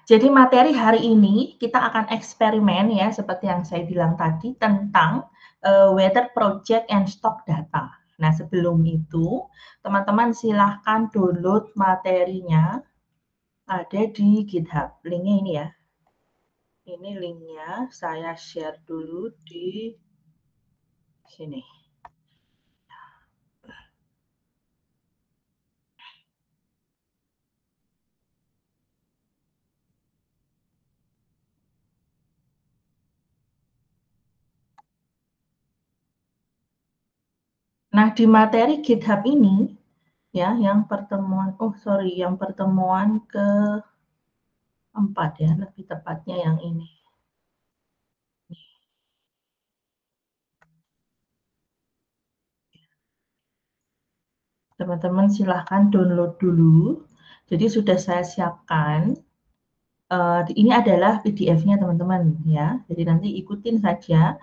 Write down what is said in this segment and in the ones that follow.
Jadi materi hari ini kita akan eksperimen ya, seperti yang saya bilang tadi tentang weather project and stock data. Nah, sebelum itu teman-teman silahkan download materinya, ada di GitHub. Linknya ini ya. Ini linknya saya share dulu di sini. Nah, di materi GitHub ini ya, yang pertemuan yang pertemuan keempat ya, lebih tepatnya yang ini. Teman-teman silahkan download dulu. Jadi sudah saya siapkan. Ini adalah PDF-nya teman-teman ya. Jadi nanti ikutin saja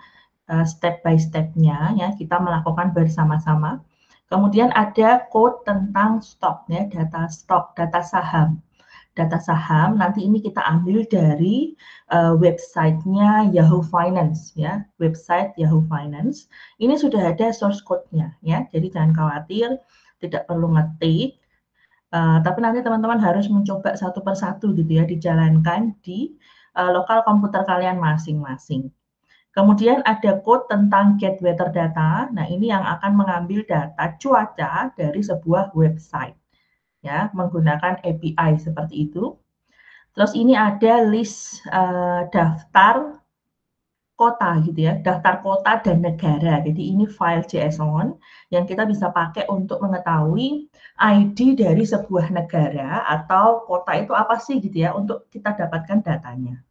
step by step-nya ya. Kita melakukan bersama-sama. Kemudian ada code tentang stok ya, data stok, data saham. Data saham nanti ini kita ambil dari websitenya Yahoo Finance ya, website Yahoo Finance. Ini sudah ada source code-nya ya. Jadi jangan khawatir, tidak perlu ngetik. Tapi nanti teman-teman harus mencoba satu persatu gitu ya, dijalankan di lokal komputer kalian masing-masing. Kemudian ada code tentang get weather data. Nah, ini yang akan mengambil data cuaca dari sebuah website ya, menggunakan API seperti itu. Terus ini ada list daftar kota gitu ya, daftar kota dan negara. Jadi ini file JSON yang kita bisa pakai untuk mengetahui ID dari sebuah negara atau kota itu apa sih gitu ya, untuk kita dapatkan datanya.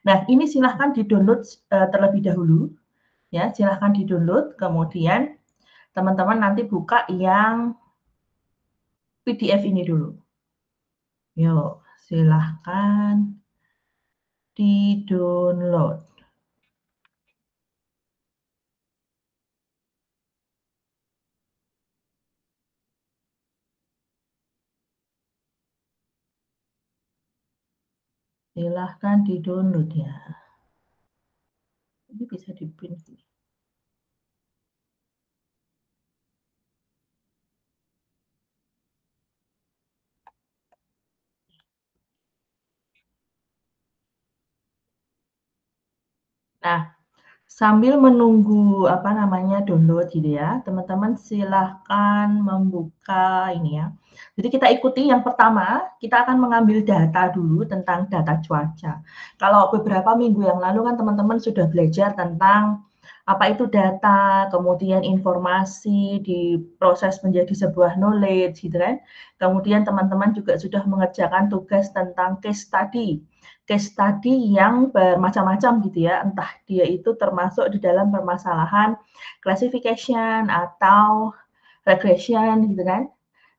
Nah, ini silahkan di-download terlebih dahulu ya, silahkan di-download, kemudian teman-teman nanti buka yang PDF ini dulu. Yuk, silahkan di-download. Silahkan di-download ya. Ini bisa di-print sih. Nah, sambil menunggu apa namanya download gitu ya, teman-teman silahkan membuka ini ya. Jadi kita ikuti yang pertama, kita akan mengambil data dulu tentang data cuaca. Kalau beberapa minggu yang lalu kan teman-teman sudah belajar tentang apa itu data, kemudian informasi diproses menjadi sebuah knowledge gitu kan. Kemudian teman-teman juga sudah mengerjakan tugas tentang case study. Case study yang bermacam-macam gitu ya, entah dia itu termasuk di dalam permasalahan classification atau regression gitu kan,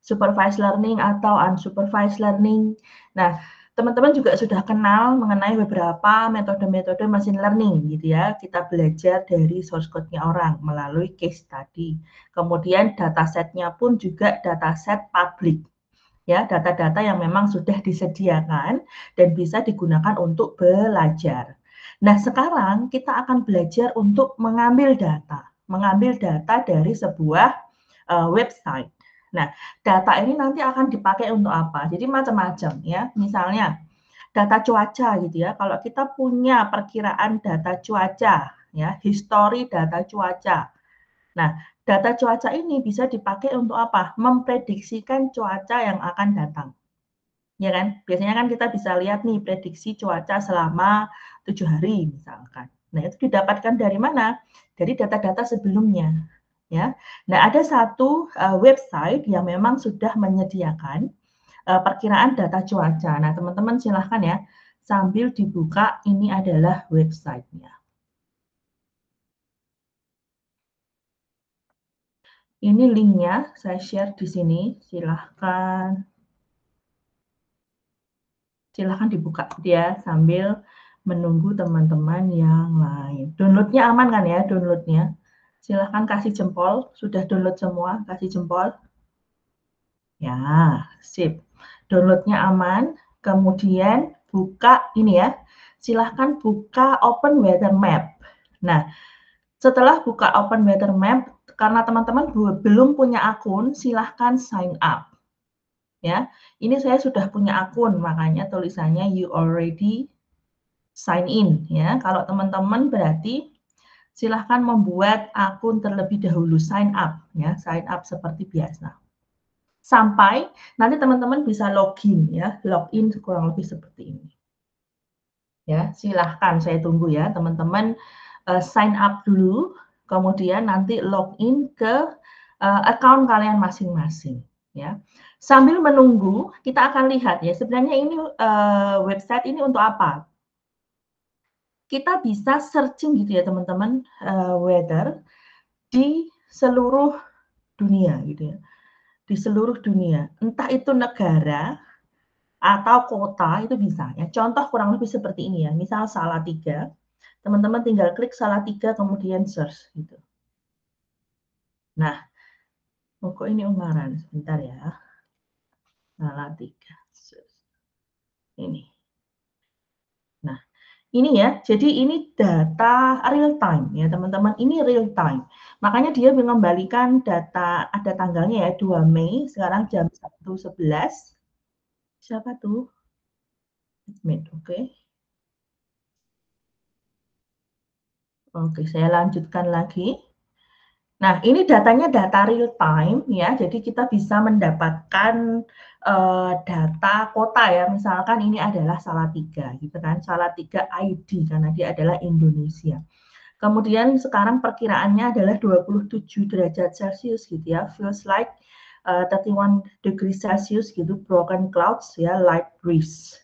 supervised learning atau unsupervised learning. Nah, teman-teman juga sudah kenal mengenai beberapa metode-metode machine learning gitu ya. Kita belajar dari source code-nya orang melalui case study. Kemudian dataset-nya pun juga dataset public. Ya, data-data yang memang sudah disediakan dan bisa digunakan untuk belajar. Nah, sekarang kita akan belajar untuk mengambil data dari sebuah website. Nah, data ini nanti akan dipakai untuk apa? Jadi macam-macam ya. Misalnya data cuaca gitu ya. Kalau kita punya perkiraan data cuaca ya, histori data cuaca. Nah, data cuaca ini bisa dipakai untuk apa? Memprediksikan cuaca yang akan datang. Ya kan? Biasanya kan kita bisa lihat nih prediksi cuaca selama 7 hari misalkan. Nah, itu didapatkan dari mana? Dari data-data sebelumnya. Ya. Nah, ada satu website yang memang sudah menyediakan perkiraan data cuaca. Nah, teman-teman silahkan ya, sambil dibuka, ini adalah websitenya. Ini linknya, saya share di sini. Silahkan dibuka dia sambil menunggu teman-teman yang lain. Downloadnya aman kan ya, downloadnya? Silahkan kasih jempol, sudah download semua, kasih jempol. Ya, sip. Downloadnya aman, kemudian buka ini ya, silahkan buka Open Weather Map. Nah, setelah buka Open Weather Map, karena teman-teman belum punya akun, silahkan sign up. Ya, ini saya sudah punya akun, makanya tulisannya you already sign in. Ya, kalau teman-teman berarti silahkan membuat akun terlebih dahulu, sign up. Ya, sign up seperti biasa. Sampai nanti teman-teman bisa login ya, login kurang lebih seperti ini. Ya, silahkan saya tunggu ya teman-teman sign up dulu, kemudian nanti login ke account kalian masing-masing ya. Sambil menunggu kita akan lihat ya sebenarnya ini website ini untuk apa? Kita bisa searching gitu ya teman-teman weather di seluruh dunia gitu ya. Di seluruh dunia, entah itu negara atau kota itu bisa ya. Contoh kurang lebih seperti ini ya. Misal Salatiga, teman-teman tinggal klik Salatiga kemudian search gitu. Nah, kok ini Ungaran sebentar ya. Salatiga. Ini. Nah, ini ya. Jadi ini data real time ya, teman-teman. Ini real time. Makanya dia mengembalikan data ada tanggalnya ya 2 Mei, sekarang jam 1.11. Siapa tuh? Oke. Oke, saya lanjutkan lagi. Nah, ini datanya data real time ya, jadi kita bisa mendapatkan data kota ya, misalkan ini adalah Salatiga gitu kan, Salatiga ID karena dia adalah Indonesia. Kemudian sekarang perkiraannya adalah 27 derajat Celcius gitu ya, feels like 31 degrees Celsius gitu, broken clouds ya, light breeze.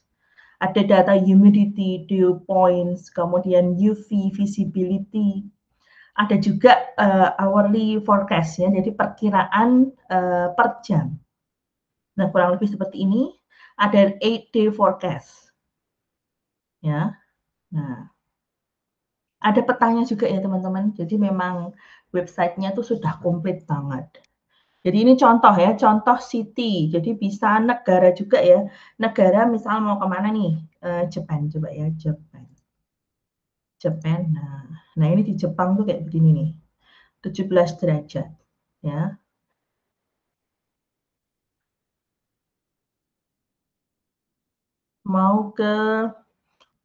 Ada data humidity, dew points, kemudian UV visibility, ada juga hourly forecast ya, jadi perkiraan per jam. Nah, kurang lebih seperti ini. Ada 8-day forecast. Ya. Nah, ada petanya juga ya teman-teman. Jadi memang websitenya tuh sudah komplit banget. Jadi ini contoh ya, contoh city. Jadi bisa negara juga ya. Negara misal mau kemana nih? Jepang coba ya, Jepang. Jepang. Nah, ini di Jepang tuh kayak begini nih. 17 derajat ya. Mau ke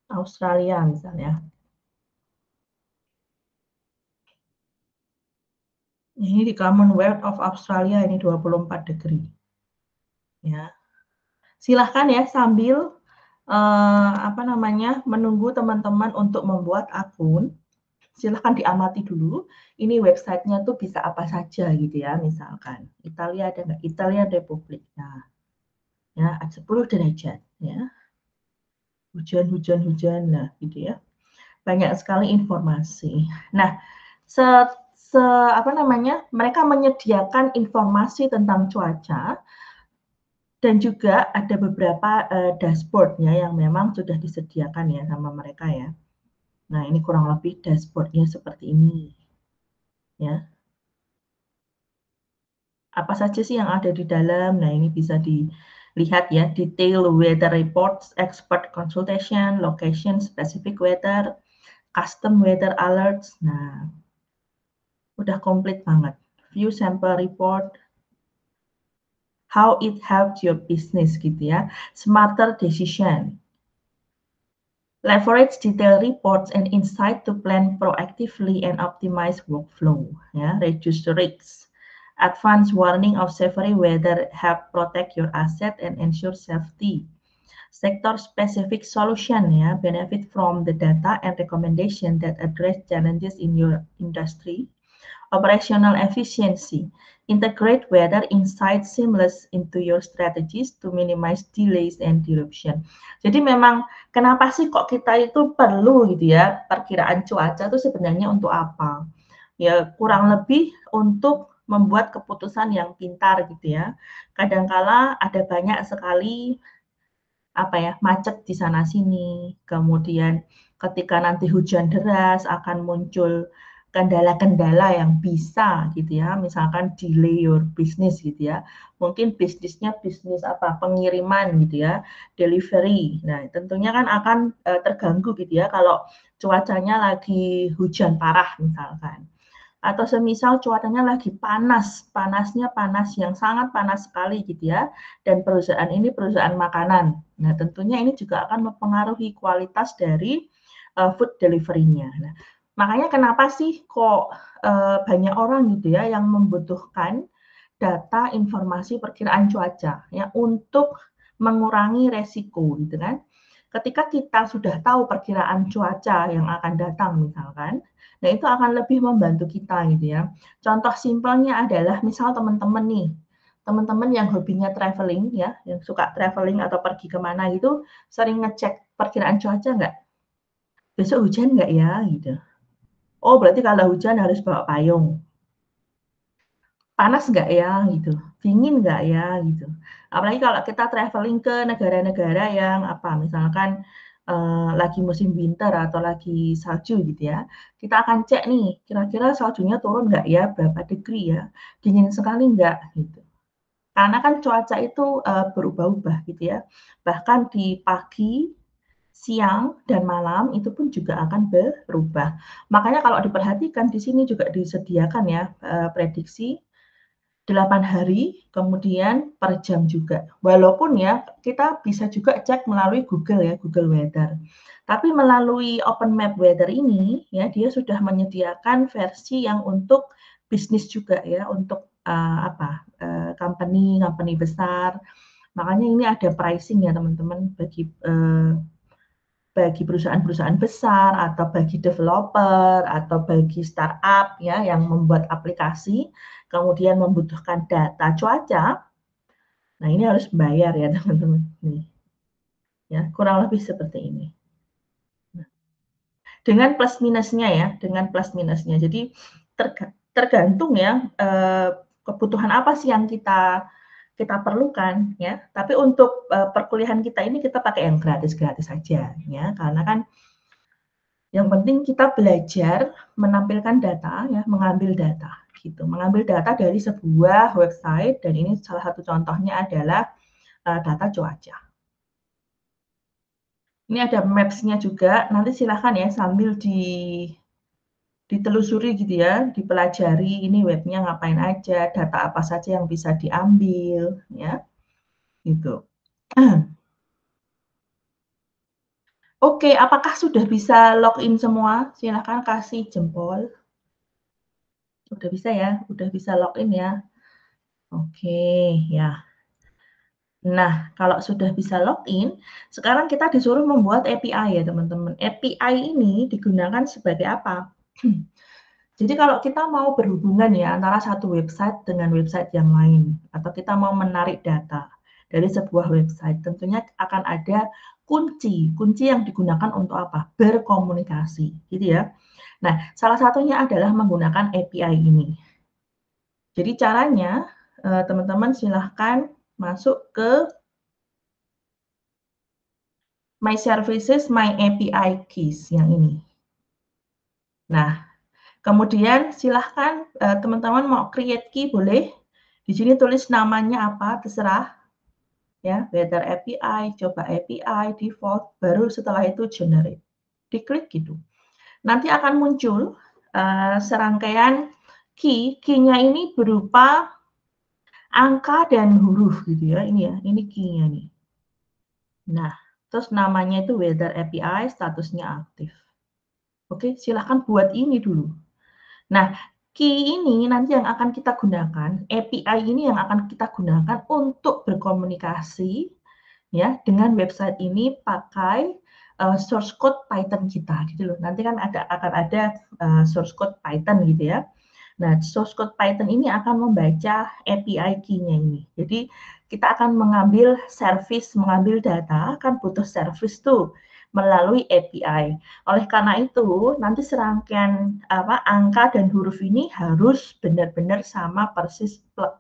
Australia misalnya. Ini di Commonwealth of Australia ini 24 degree. Ya. Silahkan ya sambil apa namanya menunggu teman-teman untuk membuat akun. Silahkan diamati dulu. Ini websitenya tuh bisa apa saja gitu ya. Misalkan Italia ada nggak? Italia Republik. Nah, ya 10 derajat ya. Hujan. Nah, gitu ya. Banyak sekali informasi. Nah, se, apa namanya? Mereka menyediakan informasi tentang cuaca dan juga ada beberapa dashboard-nya yang memang sudah disediakan ya sama mereka ya. Nah, ini kurang lebih dashboard-nya seperti ini. Ya. Apa saja sih yang ada di dalam? Nah, ini bisa dilihat ya, detail weather reports, expert consultation, location specific weather, custom weather alerts. Nah, udah komplit banget. View sample report, how it helped your business gitu ya. Smarter decision. Leverage detailed reports and insight to plan proactively and optimize workflow. Ya, reduce risks. Advance warning of severe weather help protect your asset and ensure safety. Sector specific solution ya, benefit from the data and recommendation that address challenges in your industry. Operational efficiency. Integrate weather insights seamless into your strategies to minimize delays and disruption. Jadi memang kenapa sih kok kita itu perlu gitu ya perkiraan cuaca itu sebenarnya untuk apa? Ya kurang lebih untuk membuat keputusan yang pintar gitu ya. Kadangkala ada banyak sekali apa ya macet di sana sini. Kemudian ketika nanti hujan deras akan muncul kendala-kendala yang bisa gitu ya, misalkan delay your business gitu ya. Mungkin bisnisnya bisnis apa, pengiriman gitu ya, delivery. Nah, tentunya kan akan, terganggu gitu ya kalau cuacanya lagi hujan parah misalkan. Atau semisal cuacanya lagi panas, panasnya panas yang sangat panas sekali gitu ya, dan perusahaan ini perusahaan makanan. Nah, tentunya ini juga akan mempengaruhi kualitas dari, food delivery-nya. Nah, makanya kenapa sih kok, banyak orang gitu ya yang membutuhkan data informasi perkiraan cuaca ya untuk mengurangi resiko gitu kan. Ketika kita sudah tahu perkiraan cuaca yang akan datang misalkan, nah itu akan lebih membantu kita gitu ya. Contoh simpelnya adalah misal teman-teman nih, teman-teman yang hobinya traveling ya, yang suka traveling atau pergi kemana gitu, sering ngecek perkiraan cuaca nggak? Besok hujan nggak ya? Gitu. Oh berarti kalau hujan harus bawa payung. Panas nggak ya? Gitu. Dingin nggak ya? Gitu. Apalagi kalau kita traveling ke negara-negara yang apa, misalkan lagi musim winter atau lagi salju gitu ya, kita akan cek nih, kira-kira saljunya turun nggak ya? Berapa degree ya? Dingin sekali nggak? Gitu. Karena kan cuaca itu, berubah-ubah gitu ya. Bahkan di pagi, siang, dan malam itu pun juga akan berubah. Makanya kalau diperhatikan di sini juga disediakan ya, prediksi 8 hari, kemudian per jam juga. Walaupun ya, kita bisa juga cek melalui Google ya, Google Weather. Tapi melalui Open Map Weather ini, ya dia sudah menyediakan versi yang untuk bisnis juga ya, untuk apa, company besar. Makanya ini ada pricing ya teman-teman bagi perusahaan-perusahaan besar atau bagi developer atau bagi startup ya yang membuat aplikasi, kemudian membutuhkan data cuaca. Nah, ini harus bayar ya teman-teman. Nih, ya kurang lebih seperti ini. Nah, dengan plus minusnya ya, dengan plus minusnya. Jadi tergantung ya kebutuhan apa sih yang kita kita perlukan ya. Tapi untuk perkuliahan kita ini kita pakai yang gratis-gratis saja ya, karena kan yang penting kita belajar menampilkan data ya, mengambil data gitu. Mengambil data dari sebuah website dan ini salah satu contohnya adalah data cuaca. Ini ada maps-nya juga, nanti silahkan ya sambil ditelusuri gitu ya, dipelajari ini webnya ngapain aja, data apa saja yang bisa diambil ya, gitu. Oke, apakah sudah bisa login semua? Silahkan kasih jempol. Udah bisa ya? Udah bisa login ya? Oke, ya. Nah, kalau sudah bisa login, sekarang kita disuruh membuat API ya teman-teman. API ini digunakan sebagai apa? Jadi kalau kita mau berhubungan ya antara satu website dengan website yang lain, atau kita mau menarik data dari sebuah website, tentunya akan ada kunci. Kunci yang digunakan untuk apa? Berkomunikasi, gitu ya. Nah, salah satunya adalah menggunakan API ini. Jadi caranya, teman-teman silahkan masuk ke My Services, My API Keys yang ini. Nah, kemudian silahkan teman-teman mau create key boleh. Di sini tulis namanya apa, terserah. Ya, Weather API, coba API, default, baru setelah itu generate. Diklik gitu. Nanti akan muncul serangkaian key. Key-nya ini berupa angka dan huruf gitu ya. Ini ya, ini key-nya nih. Nah, terus namanya itu Weather API, statusnya aktif. Oke, silahkan buat ini dulu. Nah, key ini nanti yang akan kita gunakan, API ini yang akan kita gunakan untuk berkomunikasi ya dengan website ini pakai source code Python kita gitu loh. Nanti kan akan ada source code Python gitu ya. Nah, source code Python ini akan membaca API key-nya ini. Jadi kita akan mengambil service, mengambil data, kan butuh service tuh melalui API. Oleh karena itu, nanti serangkaian angka dan huruf ini harus benar-benar sama persis plek.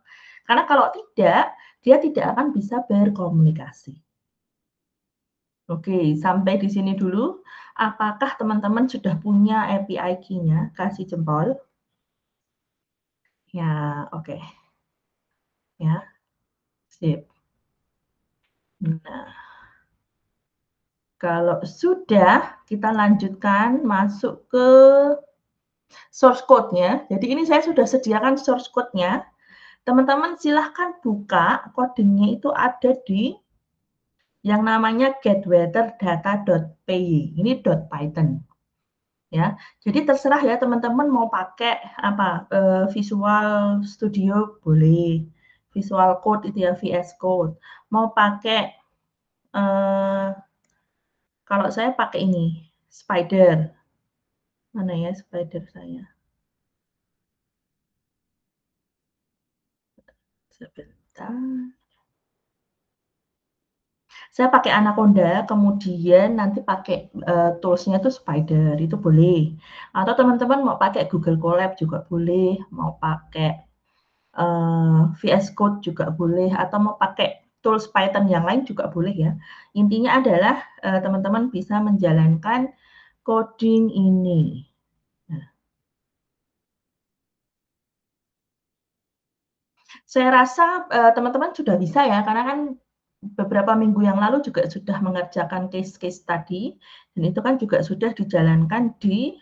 Karena kalau tidak, dia tidak akan bisa berkomunikasi. Oke, sampai di sini dulu. Apakah teman-teman sudah punya API key-nya? Kasih jempol. Ya, oke. Ya, sip. Nah, kalau sudah, kita lanjutkan masuk ke source code-nya. Jadi ini saya sudah sediakan source code-nya. Teman-teman silahkan buka, kodenya itu ada di yang namanya getweatherdata.py. Ini .python. Ya, jadi terserah ya teman-teman mau pakai apa, Visual Studio boleh, Visual Code itu ya, VS Code. Mau pakai, kalau saya pakai ini, Spider. Mana ya Spider saya? Sebentar. Saya pakai Anaconda, kemudian nanti pakai, tools-nya itu Spider, itu boleh. Atau teman-teman mau pakai Google Colab juga boleh, mau pakai VS Code juga boleh, atau mau pakai tools Python yang lain juga boleh ya. Intinya adalah teman-teman bisa menjalankan coding ini. Nah, saya rasa teman-teman sudah bisa ya, karena kan beberapa minggu yang lalu juga sudah mengerjakan case-case tadi, dan itu kan juga sudah dijalankan di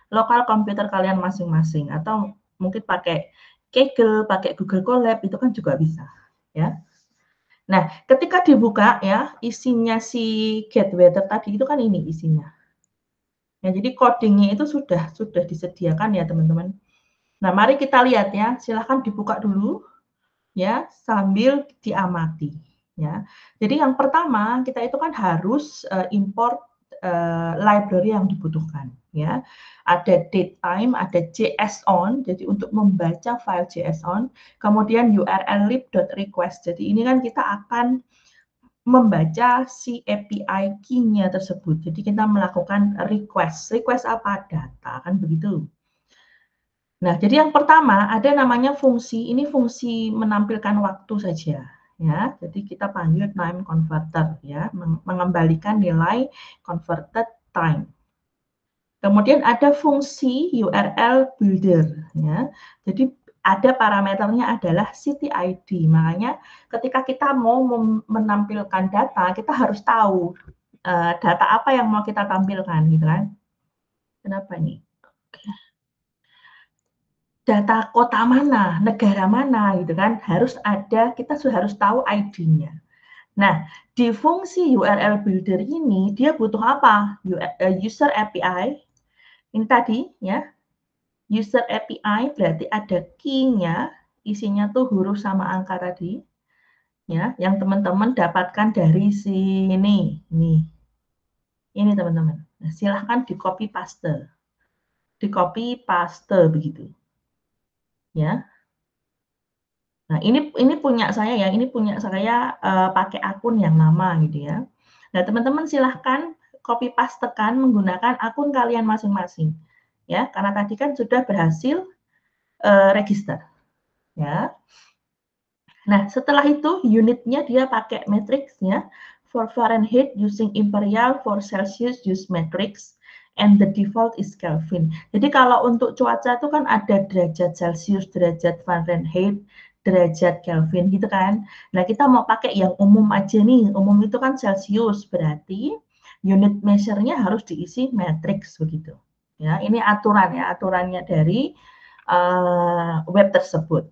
lokal komputer kalian masing-masing, atau mungkin pakai Kaggle, pakai Google Colab, itu kan juga bisa. Ya. Nah, ketika dibuka ya, isinya si Getweather tadi itu kan ini isinya. Ya, jadi codingnya itu sudah disediakan ya teman-teman. Nah, mari kita lihat ya. Silahkan dibuka dulu ya sambil diamati ya. Jadi yang pertama kita itu kan harus import library yang dibutuhkan ya. Ada datetime, ada JSON, jadi untuk membaca file JSON, kemudian urllib.request. Jadi ini kan kita akan membaca si API key-nya tersebut. Jadi kita melakukan request. Request apa? Data, kan begitu. Nah, jadi yang pertama ada namanya fungsi, ini fungsi menampilkan waktu saja. Ya, jadi kita panggil time converter ya, mengembalikan nilai converted time. Kemudian ada fungsi URL builder ya. Jadi ada parameternya adalah city ID. Makanya ketika kita mau menampilkan data, kita harus tahu data apa yang mau kita tampilkan gitu kan. Kenapa nih? Data kota mana, negara mana gitu kan, harus ada, kita harus tahu ID-nya. Nah, di fungsi URL builder ini dia butuh apa? User API. Ini tadi ya, user API berarti ada key-nya, isinya tuh huruf sama angka tadi, ya, yang teman-teman dapatkan dari sini, ini teman-teman. Nah, silahkan di copy paste begitu, ya. Nah, ini punya saya ya, ini punya saya pakai akun yang lama gitu ya. Nah, teman-teman silahkan copy pastekan menggunakan akun kalian masing-masing, ya, karena tadi kan sudah berhasil register, ya. Nah, setelah itu unitnya dia pakai matrixnya, for Fahrenheit using imperial, for Celsius use matrix, and the default is Kelvin. Jadi kalau untuk cuaca itu kan ada derajat Celsius, derajat Fahrenheit, derajat Kelvin gitu kan. Nah, kita mau pakai yang umum aja nih. Umum itu kan Celsius, berarti unit measure-nya harus diisi matrix begitu. Ya, ini aturan ya, aturannya dari web tersebut.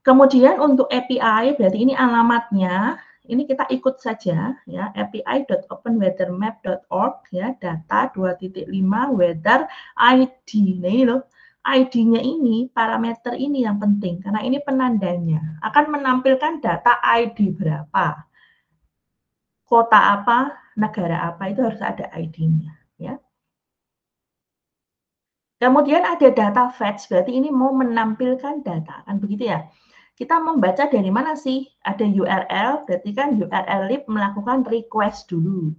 Kemudian untuk API, berarti ini alamatnya, ini kita ikut saja ya, api.openweathermap.org ya, data 2.5 weather ID. Nah ini loh, ID-nya ini, parameter ini yang penting, karena ini penandanya. Akan menampilkan data ID berapa, kota apa, negara apa, itu harus ada ID-nya. Ya. Kemudian ada data fetch, berarti ini mau menampilkan data, kan begitu ya. Kita membaca dari mana sih? Ada URL, berarti kan URL lib melakukan request dulu.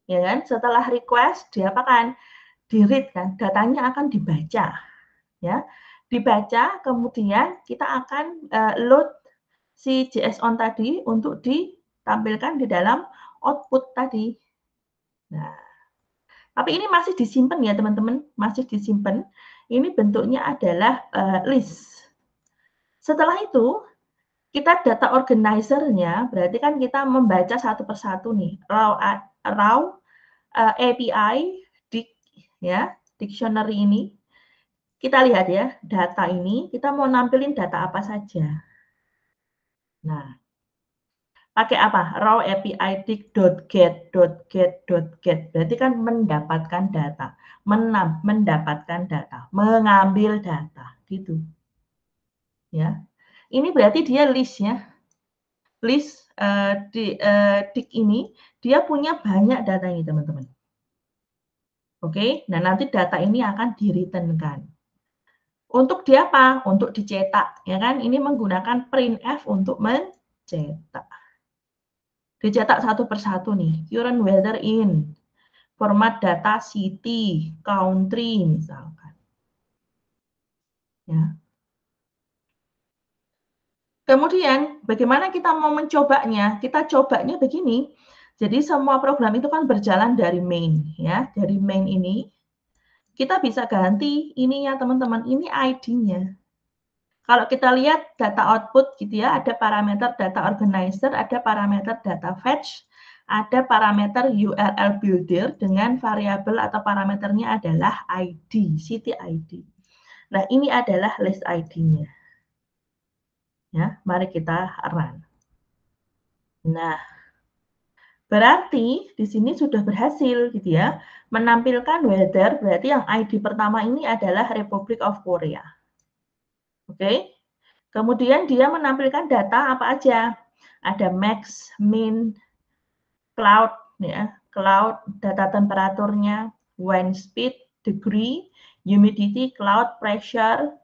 Ya kan? Setelah request, diapakan? Di-read kan, datanya akan dibaca. Ya. Dibaca, kemudian kita akan load si JSON tadi untuk ditampilkan di dalam output tadi. Nah, tapi ini masih disimpan ya teman-teman, masih disimpan. Ini bentuknya adalah list. Setelah itu, kita data organizer-nya, berarti kan kita membaca satu persatu nih, raw API, ya, dictionary ini. Kita lihat ya, data ini, kita mau nampilin data apa saja. Nah, pakai apa? Raw API dig.get. Berarti kan mendapatkan data, mendapatkan data, mengambil data, gitu. Ya, ini berarti dia list ya. List dig ini dia punya banyak data ini teman-teman. Oke, nah nanti data ini akan di-return-kan. Untuk di apa? Untuk dicetak, ya kan? Ini menggunakan printf untuk mencetak. Dicetak satu persatu nih. Current weather in. Format data city, country misalkan. Ya. Kemudian bagaimana kita mau mencobanya? Kita cobanya begini. Jadi semua program itu kan berjalan dari main ya. Dari main ini kita bisa ganti ini ya teman-teman. Ini ID-nya. Kalau kita lihat data output gitu ya, ada parameter data organizer, ada parameter data fetch, ada parameter URL builder dengan variabel atau parameternya adalah ID, city ID. Nah, ini adalah list ID-nya. Ya, mari kita run. Nah, berarti di sini sudah berhasil gitu ya, menampilkan weather, berarti yang ID pertama ini adalah Republic of Korea. Oke. Kemudian dia menampilkan data apa aja? Ada max, min, cloud, ya, cloud, data temperaturnya, wind speed, degree, humidity, cloud pressure,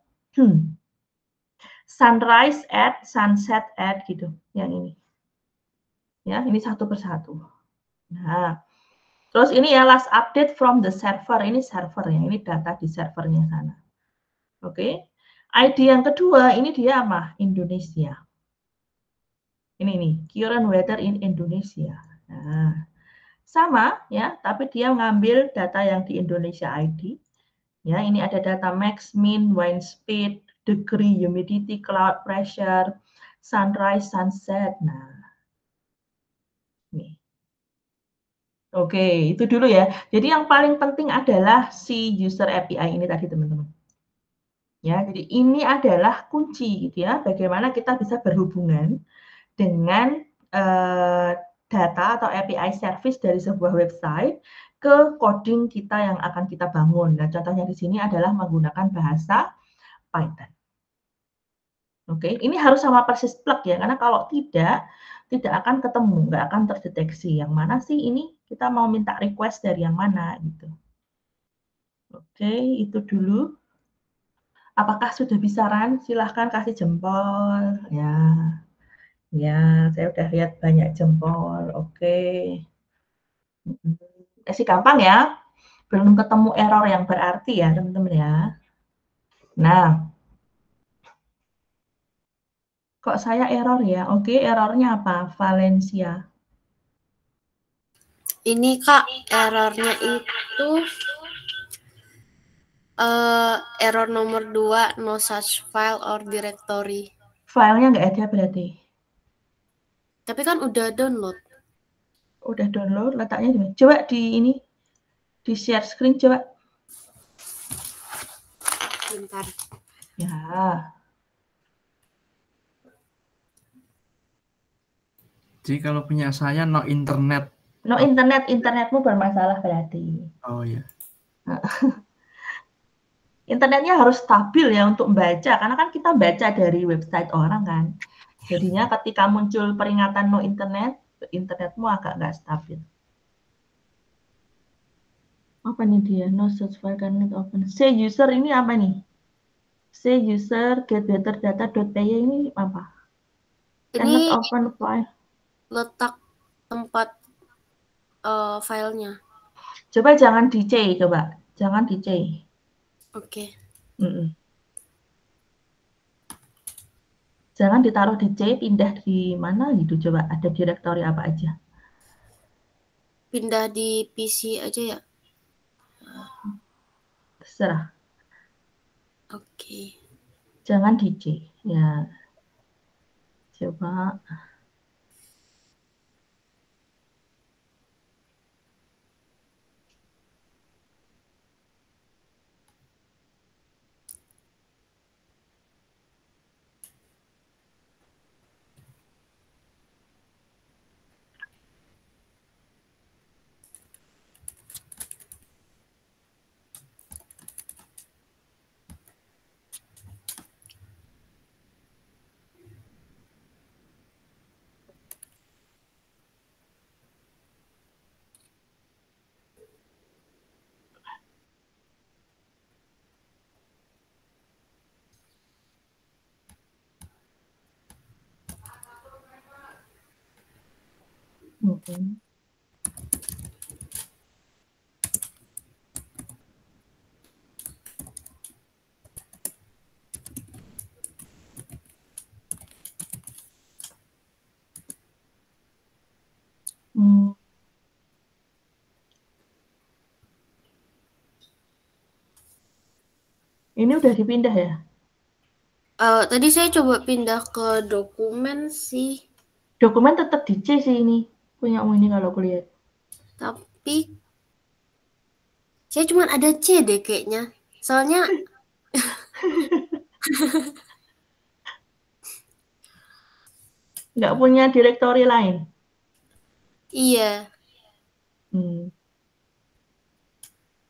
sunrise at, sunset at, gitu. Yang ini. Ya, ini satu persatu. Nah, terus ini ya last update from the server. Ini server ya, ini data di servernya sana. Oke. ID yang kedua, ini dia apa? Indonesia. Ini nih, current weather in Indonesia. Nah, sama ya, tapi dia ngambil data yang di Indonesia ID. Ya, ini ada data max, min, wind speed, degree, humidity, cloud pressure, sunrise, sunset. Nah, nih. Oke, itu dulu ya. Jadi yang paling penting adalah si user API ini tadi teman-teman. Ya, jadi ini adalah kunci gitu ya, bagaimana kita bisa berhubungan dengan data atau API service dari sebuah website ke coding kita yang akan kita bangun. Nah, contohnya di sini adalah menggunakan bahasa Python. Oke, ini harus sama persis plug ya, karena kalau tidak akan ketemu, nggak akan terdeteksi. Yang mana sih ini kita mau minta request dari yang mana gitu. Oke, itu dulu. Apakah sudah bisa run? Silahkan kasih jempol. Ya, ya, saya udah lihat banyak jempol. Oke. Sih gampang ya. Belum ketemu error yang berarti ya, teman-teman ya. Nah, kok saya error ya? Oke, errornya apa? Valencia. Ini Kak, errornya itu error nomor 2, no such file or directory. Filenya nggak ada berarti? Tapi kan udah download. Udah download, letaknya di mana? Coba di ini, di share screen coba. Bentar. Ya. Jadi kalau punya saya no internet. No internet, internetmu bermasalah berarti. Oh ya. Internetnya harus stabil ya untuk membaca, karena kan kita baca dari website orang kan. Jadinya ketika muncul peringatan no internet, internetmu agak nggak stabil. Apa nih dia? No search file cannot open. Say user ini apa nih? Say user get better data.py ini apa? Cannot Ini open file. letak tempat filenya. Coba jangan di C, coba. Jangan di C. Oke. Jangan ditaruh di C, pindah di mana gitu. Coba ada direktori apa aja. pindah di PC aja ya? Terserah. Oke. Jangan di C. Ya. Coba. Ini udah dipindah ya? Tadi saya coba pindah ke dokumen sih. Dokumen tetap di C sih ini. Punya ini kalau aku lihat. Tapi saya cuma ada C deh kayaknya. Soalnya Nggak punya direktori lain. iya. Hmm.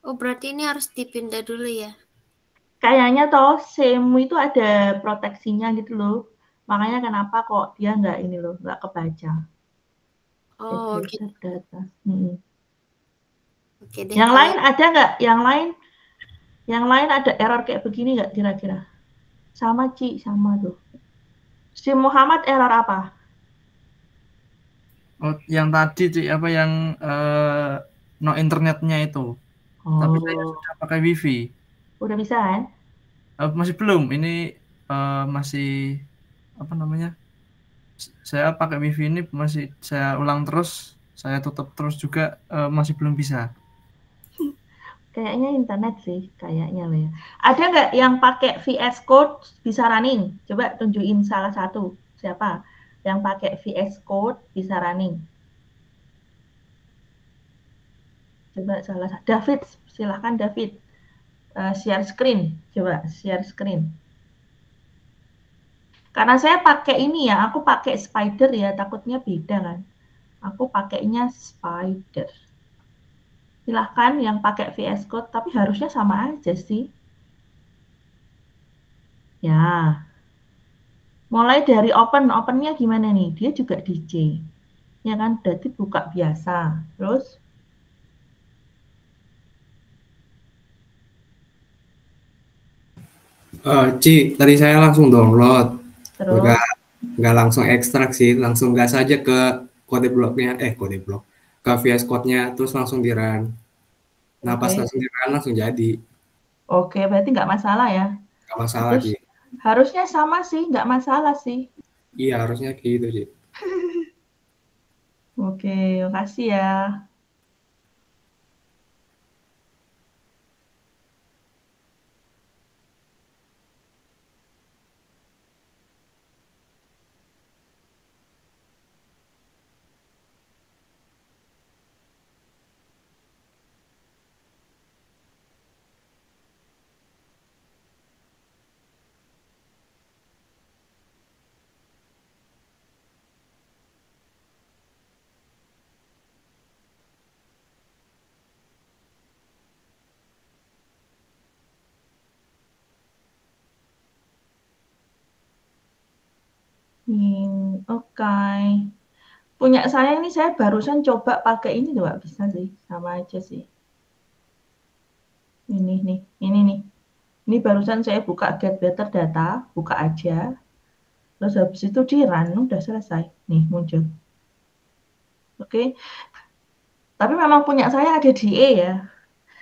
Oh, berarti ini harus dipindah dulu ya? Kayaknya toh SEMU itu ada proteksinya gitu loh. Makanya kenapa kok dia nggak ini loh, nggak kebaca. Oh, gitu. Data. Oke deh Yang kalau lain ada nggak? Yang lain ada error kayak begini nggak kira-kira? Sama Ci, sama tuh. Si Muhammad error apa? Oh, yang tadi Ci, apa yang no internetnya itu. Tapi saya Oh, sudah pakai wifi. udah bisa kan? Masih belum. Ini masih apa namanya? Saya pakai wifi ini masih saya ulang terus, saya tutup terus juga masih belum bisa. Kayaknya internet sih, kayaknya loh ya. Ada nggak yang pakai VS Code bisa running? Coba tunjukin salah satu. Siapa yang pakai VS Code bisa running? Coba salah satu. David, silahkan David. Share screen. Coba share screen. Karena saya pakai ini ya, aku pakai Spider ya, takutnya beda kan. Aku pakainya Spider. Silahkan yang pakai VS Code, tapi harusnya sama aja sih. Ya, mulai dari opennya gimana nih? Dia juga DJ. Ya kan, berarti buka biasa. Terus, Ci, tadi saya langsung download, terus, nggak langsung ekstrak sih, langsung gas aja ke kode bloknya, kode blok, ke VS Code-nya, terus langsung di run. Nah, pas oke. langsung di run, langsung jadi. Oke, berarti nggak masalah ya. Nggak masalah, Terus, Ci. harusnya sama sih, nggak masalah sih. Iya, harusnya kayak gitu, Ci. Oke, makasih ya. Oke. Punya saya ini saya barusan coba pakai ini juga bisa sih, sama aja sih. Ini nih, ini nih. Ini barusan saya buka Get Better Data, buka aja. Terus habis itu di run, udah selesai. Nih muncul. Oke. Tapi memang punya saya ada di E ya.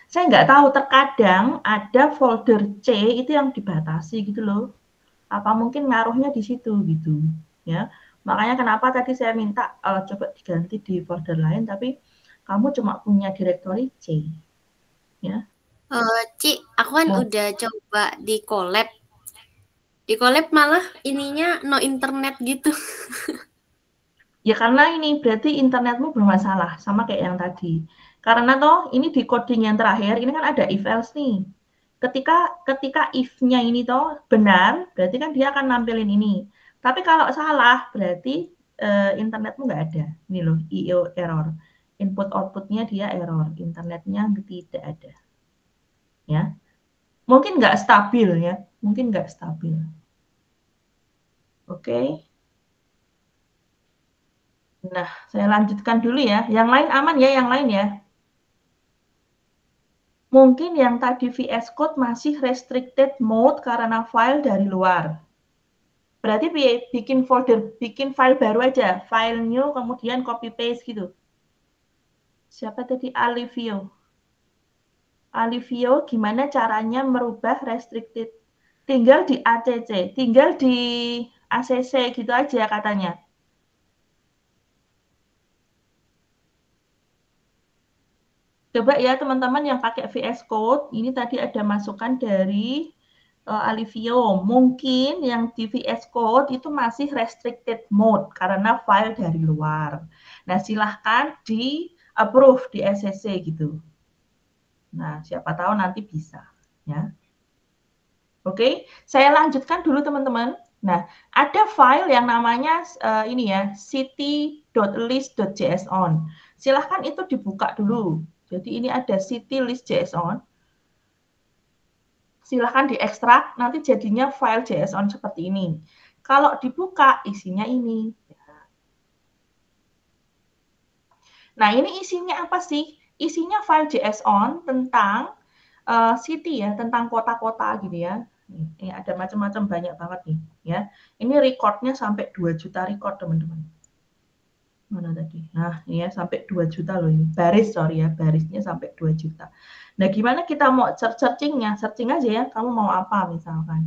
Saya nggak tahu, terkadang ada folder C itu yang dibatasi gitu loh. Apa mungkin ngaruhnya di situ gitu ya. Makanya kenapa tadi saya minta coba diganti di folder lain, tapi kamu cuma punya direktori C. Ya. Ci, aku kan udah coba di collab. Di collab malah ininya no internet gitu. Ya karena ini berarti internetmu bermasalah, sama kayak yang tadi. Karena toh ini di coding yang terakhir, ini kan ada if else nih. Ketika if-nya ini toh benar, berarti kan dia akan nampilin ini. Tapi kalau salah, berarti internetmu nggak ada. Ini loh, IO error. Input outputnya dia error, internetnya tidak ada. Ya, mungkin nggak stabil ya, mungkin nggak stabil. Oke. Nah, saya lanjutkan dulu ya. Yang lain aman ya, yang lain ya. Mungkin yang tadi VS Code masih restricted mode karena file dari luar. Berarti bikin folder, bikin file baru aja. File new, kemudian copy paste gitu. Siapa tadi? Alivio. Alivio, gimana caranya merubah restricted? Tinggal di ACC, tinggal di ACC gitu aja katanya. Coba ya teman-teman yang pakai VS Code, ini tadi ada masukan dari Alivio. Mungkin yang di VS Code itu masih restricted mode karena file dari luar. Nah, silahkan di approve di SCC gitu. Nah, siapa tahu nanti bisa ya. Oke, saya lanjutkan dulu teman-teman. Nah, ada file yang namanya ini ya, city.list.json. Silahkan itu dibuka dulu. Jadi ini ada city.list.json. Silahkan diekstrak, nanti jadinya file JSON seperti ini. Kalau dibuka, isinya ini. Nah, ini isinya apa sih? Isinya file JSON tentang city ya, tentang kota-kota gitu ya. Ini ada macam-macam banyak banget nih ya. Ini recordnya sampai 2 juta record teman-teman. Mana tadi? Nah, ini ya sampai 2 juta loh ini. Baris, sorry ya, barisnya sampai 2 juta. Nah, gimana kita mau searchingnya? Searching aja ya, kamu mau apa misalkan.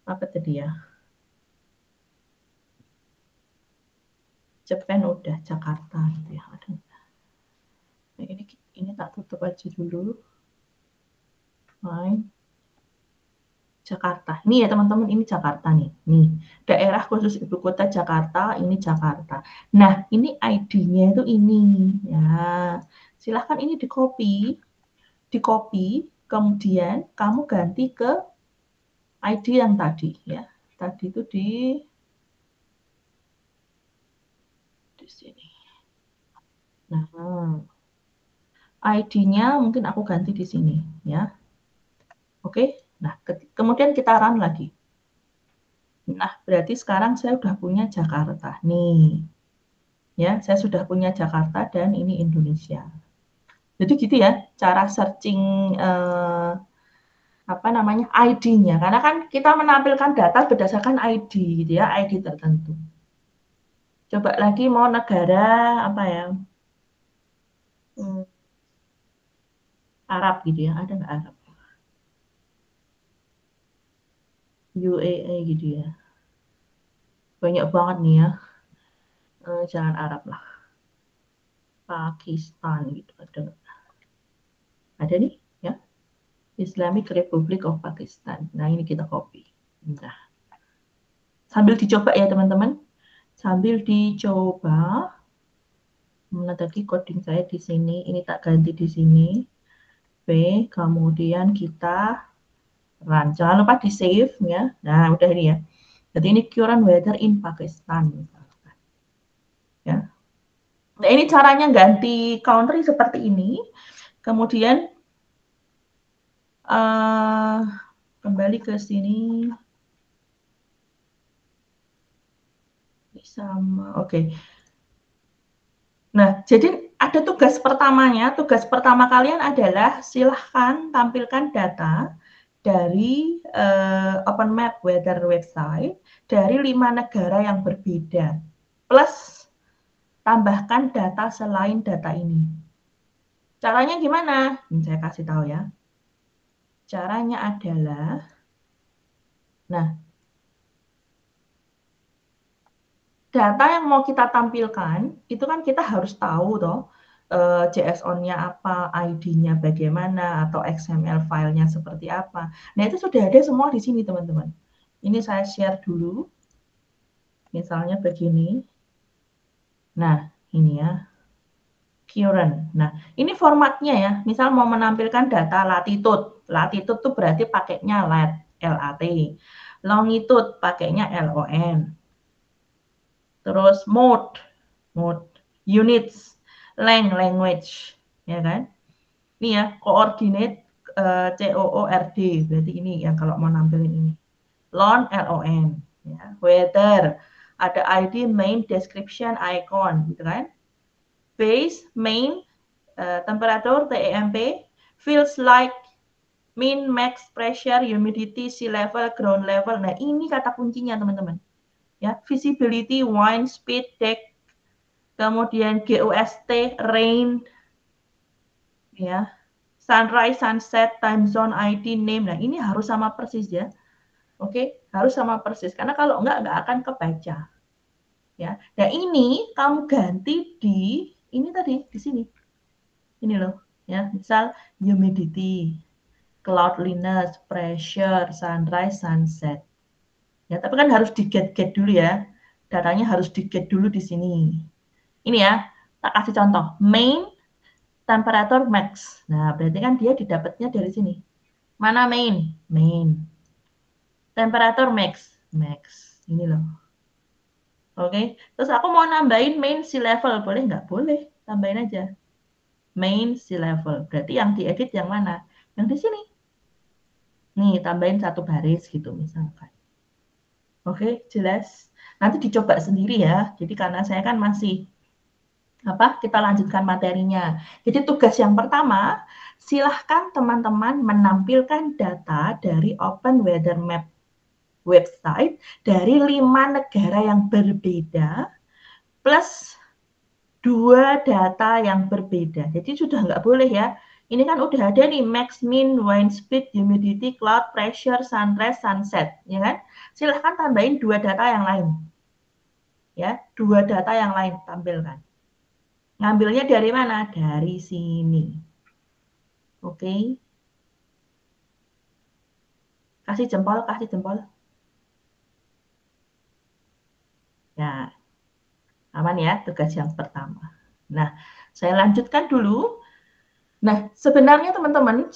Apa tadi ya? Japan udah, Jakarta gitu ya. Nah, ini tak tutup aja dulu. Fine. Jakarta. Ini ya teman-teman, ini Jakarta nih. Nih, daerah khusus ibu kota Jakarta, ini Jakarta. Nah, ini ID-nya itu ini. Ya, silahkan ini di-copy, kemudian kamu ganti ke ID yang tadi ya. Tadi itu di sini. Nah, ID-nya mungkin aku ganti di sini ya. Oke. Nah, kemudian kita run lagi. Nah, berarti sekarang saya sudah punya Jakarta. Nih. Ya, saya sudah punya Jakarta dan ini Indonesia. Jadi gitu ya, cara searching apa namanya ID-nya. Karena kan kita menampilkan data berdasarkan ID gitu ya, ID tertentu. Coba lagi mau negara apa ya? Arab gitu ya, ada nggak Arab? UAE gitu ya. Banyak banget nih ya. Jangan Arab lah. Pakistan gitu ada nih ya. Islamic Republic of Pakistan. Nah, ini kita copy. Nah. Sambil dicoba ya, teman-teman. Sambil dicoba. Mana tadi coding saya di sini. Ini tak ganti di sini. B, kemudian kita run. Jangan lupa di save ya. Nah, udah ini ya. Jadi ini current weather in Pakistan. Ya. Nah, ini caranya ganti country seperti ini. Kemudian kembali ke sini. Sama, oke. Nah, jadi ada tugas pertamanya. Tugas pertama kalian adalah silahkan tampilkan data dari OpenMap Weather website dari 5 negara yang berbeda. Plus tambahkan data selain data ini. Caranya gimana? Saya kasih tahu ya. Caranya adalah, nah, data yang mau kita tampilkan itu kan kita harus tahu toh JSON-nya apa, ID-nya bagaimana, atau XML filenya seperti apa. Nah, itu sudah ada semua di sini, teman-teman. Ini saya share dulu. Misalnya begini. Nah, ini ya. Current. Nah, ini formatnya ya. Misal mau menampilkan data latitude. Latitude itu berarti pakainya lat, LAT. Longitude pakainya LON. Terus mode, units, language, ya kan? Ini ya, coordinate, COORD, berarti ini yang kalau mau nampilin ini. LON, LON, ya. Weather, ada ID, main, description, icon, gitu kan? Base, main, temperature, TEMP, feels like, min, max, pressure, humidity, sea level, ground level. Nah, ini kata kuncinya, teman-teman. Ya, visibility, wind, speed, deck, kemudian GOST, rain, ya, sunrise, sunset, time zone, ID, name. Nah, ini harus sama persis ya. Oke, harus sama persis. Karena kalau enggak akan kebaca. Ya. Nah, ini kamu ganti di ini tadi di sini. Ini loh, ya. Misal humidity, cloudiness, pressure, sunrise, sunset. Ya, tapi kan harus di-get dulu ya. Datanya harus di-get dulu di sini. Ini ya, tak kasih contoh. Main, temperature, max. Nah, berarti kan dia didapatnya dari sini. Mana main? Main. Temperature, max. Max. Ini loh. Oke. Terus aku mau nambahin main sea level. Boleh nggak? Boleh. Tambahin aja. Main sea level. Berarti yang diedit yang mana? Yang di sini. Nih, tambahin 1 baris gitu misalkan. Oke, jelas. Nanti dicoba sendiri ya. Jadi karena saya kan masih kita lanjutkan materinya. Jadi tugas yang pertama, silahkan teman-teman menampilkan data dari Open Weather Map website dari 5 negara yang berbeda plus 2 data yang berbeda. Jadi sudah nggak boleh ya. Ini kan udah ada nih max, min, wind speed, humidity, cloud, pressure, sunrise, sunset, ya kan? Silahkan tambahin 2 data yang lain. Ya, 2 data yang lain tampilkan. Ngambilnya dari mana? Dari sini. Oke. Kasih jempol, kasih jempol. Ya, aman ya tugas yang pertama. Nah, saya lanjutkan dulu. Nah, sebenarnya teman-teman,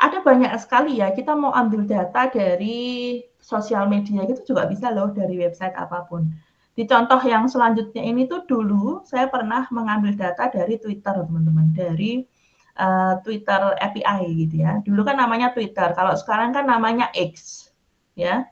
ada banyak sekali ya, kita mau ambil data dari sosial media gitu juga bisa loh, dari website apapun. Di contoh yang selanjutnya ini tuh dulu saya pernah mengambil data dari Twitter, teman-teman, dari Twitter API gitu ya. Dulu kan namanya Twitter, kalau sekarang kan namanya X, ya.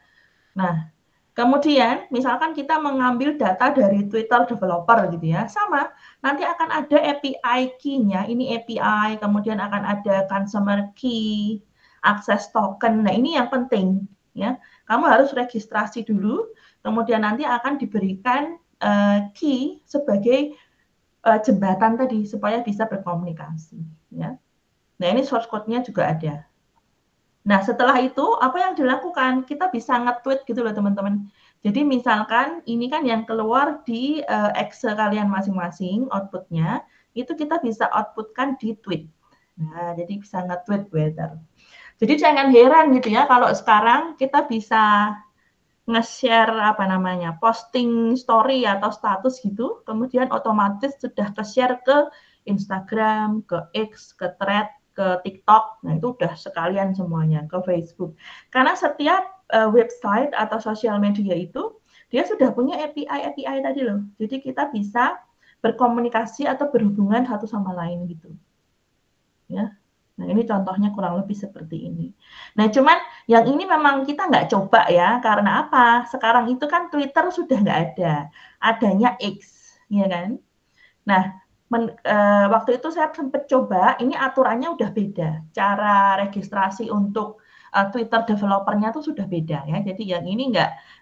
Nah, kemudian misalkan kita mengambil data dari Twitter developer gitu ya, sama, nanti akan ada API key-nya, ini API, kemudian akan ada consumer key, access token. Nah, ini yang penting ya. Kamu harus registrasi dulu, kemudian nanti akan diberikan key sebagai jembatan tadi supaya bisa berkomunikasi ya. Nah, ini source code-nya juga ada. Nah, setelah itu apa yang dilakukan? Kita bisa nge-tweet gitu loh, teman-teman. Jadi misalkan ini kan yang keluar di Excel kalian masing-masing, output-nya, itu kita bisa output-kan di tweet. Nah, jadi bisa nge-tweet weather. Jadi jangan heran gitu ya, kalau sekarang kita bisa nge-share posting story atau status gitu, kemudian otomatis sudah ke-share ke Instagram, ke X, ke Thread, ke TikTok. Nah, itu udah sekalian semuanya, ke Facebook. Karena setiap website atau sosial media itu dia sudah punya API tadi loh. Jadi kita bisa berkomunikasi atau berhubungan satu sama lain gitu. Ya. Nah, ini contohnya kurang lebih seperti ini. Nah, cuman yang ini memang kita nggak coba ya, karena apa? Sekarang itu kan Twitter sudah nggak ada, adanya X, ya kan? Nah, waktu itu saya sempat coba, ini aturannya udah beda. Cara registrasi untuk Twitter developernya tuh sudah beda ya. Jadi yang ini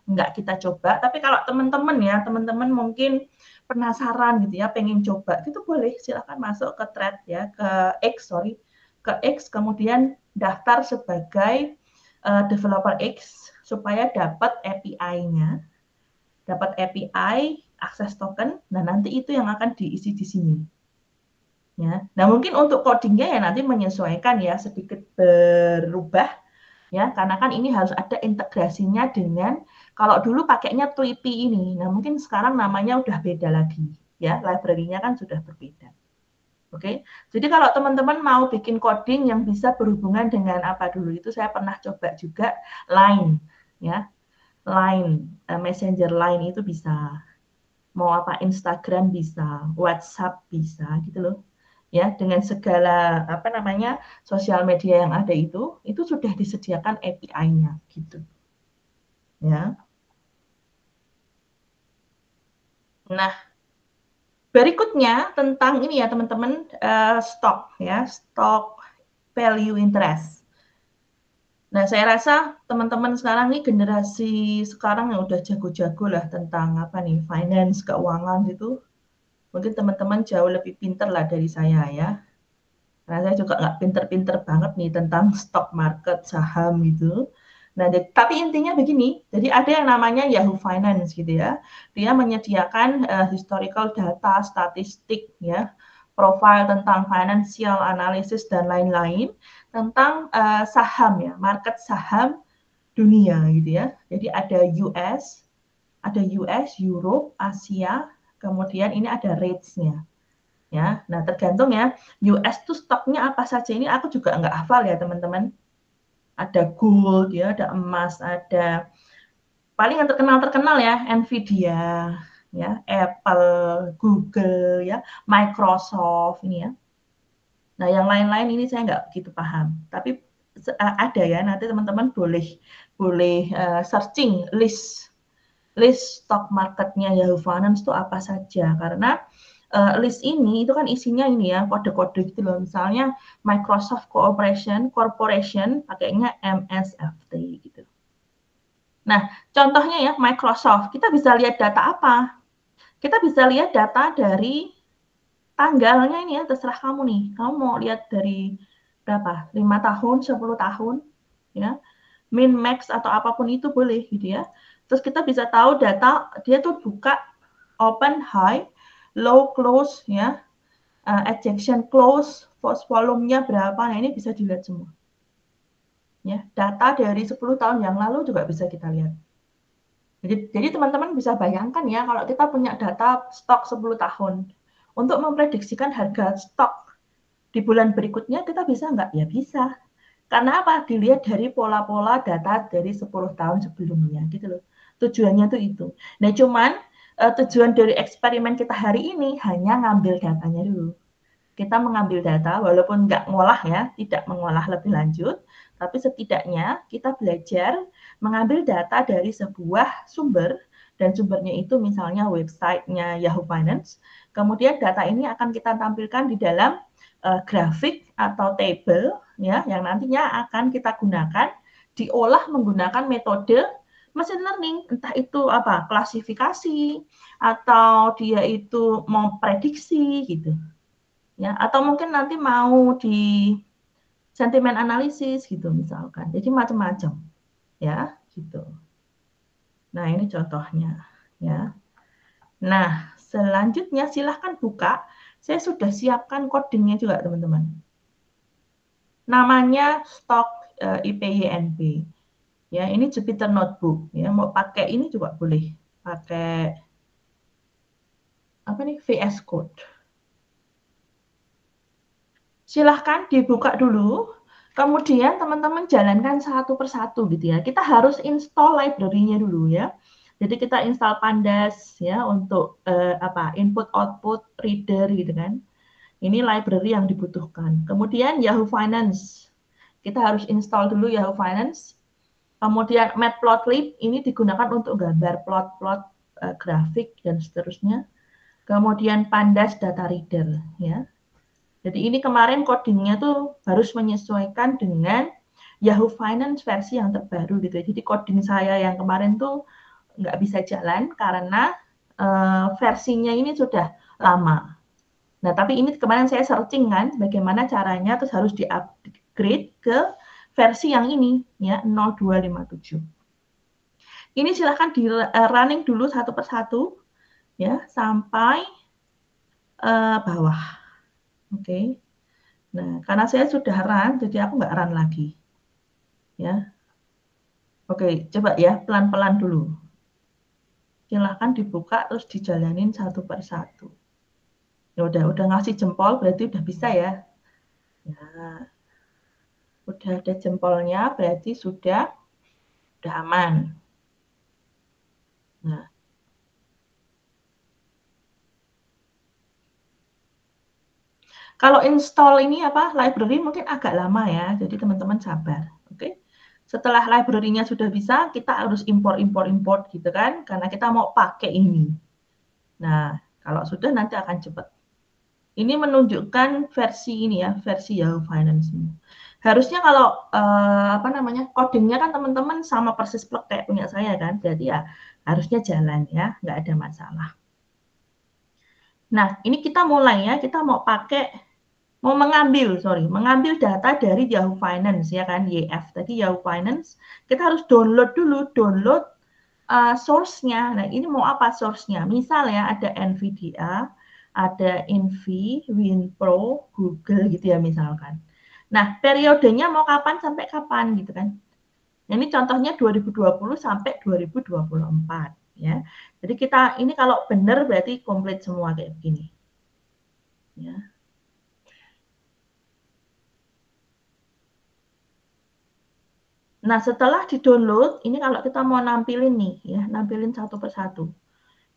nggak kita coba. Tapi kalau teman-teman ya, teman-teman mungkin penasaran gitu ya, pengen coba, itu boleh silakan masuk ke thread ya, ke X, kemudian daftar sebagai developer X supaya dapat API-nya. Dapat API, akses token. Nah, nanti itu yang akan diisi di sini. Ya. Nah, mungkin untuk codingnya ya nanti menyesuaikan ya, sedikit berubah ya, karena kan ini harus ada integrasinya dengan, kalau dulu pakainya Tweepy ini. Nah, mungkin sekarang namanya udah beda lagi ya, library-nya kan sudah berbeda. Oke, jadi kalau teman-teman mau bikin coding yang bisa berhubungan dengan apa dulu, itu saya pernah coba juga Line, ya, Line, Messenger Line itu bisa, mau apa Instagram bisa, WhatsApp bisa, gitu loh, ya, dengan segala apa namanya sosial media yang ada itu sudah disediakan API-nya, gitu, ya. Nah, berikutnya tentang ini ya teman-teman, stock ya, stock value interest. Nah, saya rasa teman-teman sekarang nih, generasi sekarang yang udah jago-jago lah tentang apa nih, finance, keuangan gitu. Mungkin teman-teman jauh lebih pinter lah dari saya ya. Karena saya juga nggak pinter-pinter banget nih tentang stock market, saham gitu. Nah, tapi intinya begini, jadi ada yang namanya Yahoo Finance gitu ya. Dia menyediakan historical data, statistik ya, profil tentang financial analysis dan lain-lain tentang saham ya, market saham dunia gitu ya. Jadi ada US, Europe, Asia, kemudian ini ada rates-nya. Ya, nah tergantung ya, US tuh stoknya apa saja, ini aku juga nggak hafal ya teman-teman. Ada gold ya, ada emas, ada paling yang terkenal ya, Nvidia, ya, Apple, Google, ya, Microsoft ini ya. Nah, yang lain-lain ini saya nggak begitu paham, tapi ada ya, nanti teman-teman boleh searching list stock marketnya Yahoo Finance itu apa saja, karena list ini itu kan isinya ini ya, kode-kode gitu loh, misalnya Microsoft Corporation pakainya MSFT gitu. Nah, contohnya ya Microsoft, kita bisa lihat data apa? Kita bisa lihat data dari tanggalnya ini ya, terserah kamu nih. Kamu mau lihat dari berapa? 5 tahun, 10 tahun, ya. Min, max, atau apapun itu boleh gitu ya. Terus kita bisa tahu data, dia tuh buka open, high, low, close, ya. Ejection, close, volumenya berapa, nah ini bisa dilihat semua. Ya, data dari 10 tahun yang lalu juga bisa kita lihat. Jadi teman-teman bisa bayangkan ya, kalau kita punya data stok 10 tahun, untuk memprediksikan harga stok di bulan berikutnya kita bisa nggak? Ya bisa. Karena apa? Dilihat dari pola-pola data dari 10 tahun sebelumnya gitu loh. Tujuannya tuh itu. Nah, cuman tujuan dari eksperimen kita hari ini hanya ngambil datanya dulu. Kita mengambil data walaupun nggak ngolah ya, tidak mengolah lebih lanjut, tapi setidaknya kita belajar mengambil data dari sebuah sumber, dan sumbernya itu misalnya websitenya Yahoo Finance. Kemudian data ini akan kita tampilkan di dalam grafik atau table ya, yang nantinya akan kita gunakan diolah menggunakan metode machine learning, entah itu apa, klasifikasi atau dia itu memprediksi gitu. Ya, atau mungkin nanti mau di sentimen analisis gitu misalkan. Jadi macam-macam. Ya, gitu. Nah, ini contohnya ya. Nah, selanjutnya silahkan buka. Saya sudah siapkan codingnya juga, teman-teman. Namanya stock IPYNP. Ya, ini Jupyter Notebook ya. Mau pakai ini juga boleh. Pakai apa nih? VS Code. Silahkan dibuka dulu, kemudian teman-teman jalankan satu persatu gitu ya. Kita harus install library-nya dulu ya. Jadi kita install Pandas ya untuk input output reader gitu kan. Ini library yang dibutuhkan. Kemudian Yahoo Finance. Kita harus install dulu Yahoo Finance. Kemudian Matplotlib ini digunakan untuk gambar plot-plot grafik dan seterusnya. Kemudian Pandas Data Reader ya. Jadi ini kemarin codingnya tuh harus menyesuaikan dengan Yahoo Finance versi yang terbaru gitu. Jadi coding saya yang kemarin tuh nggak bisa jalan karena versinya ini sudah lama. Nah, tapi ini kemarin saya searching kan bagaimana caranya, terus harus di-upgrade ke versi yang ini ya, 0257. Ini silahkan di running dulu satu persatu ya, sampai bawah. Oke. Nah, karena saya sudah run, jadi aku nggak run lagi. Ya. Oke, coba ya, pelan-pelan dulu. Silahkan dibuka, terus dijalanin satu per satu. Ya udah ngasih jempol, berarti udah bisa ya. Ya. Udah ada jempolnya, berarti sudah aman. Nah. Kalau install ini library mungkin agak lama ya, jadi teman-teman sabar, oke? Setelah library-nya sudah bisa, kita harus import gitu kan, karena kita mau pakai ini. Nah, kalau sudah nanti akan cepat. Ini menunjukkan versi ini ya, versi Yahoo Finance. Harusnya kalau codingnya kan teman-teman sama persis plek kayak punya saya kan, jadi ya harusnya jalan ya, nggak ada masalah. Nah, ini kita mulai ya, kita mau mengambil data dari Yahoo Finance ya kan, YF tadi Yahoo Finance, kita harus download source-nya. Nah, ini mau apa source-nya? Misal ya ada NVIDIA, ada Invi, WinPro, Google gitu ya misalkan. Nah, periodenya mau kapan sampai kapan gitu kan. Nah, ini contohnya 2020 sampai 2024 ya. Jadi kita ini kalau benar berarti komplit semua kayak begini. Ya. Nah, setelah di-download, ini kalau kita mau nampilin nih, ya, nampilin satu persatu.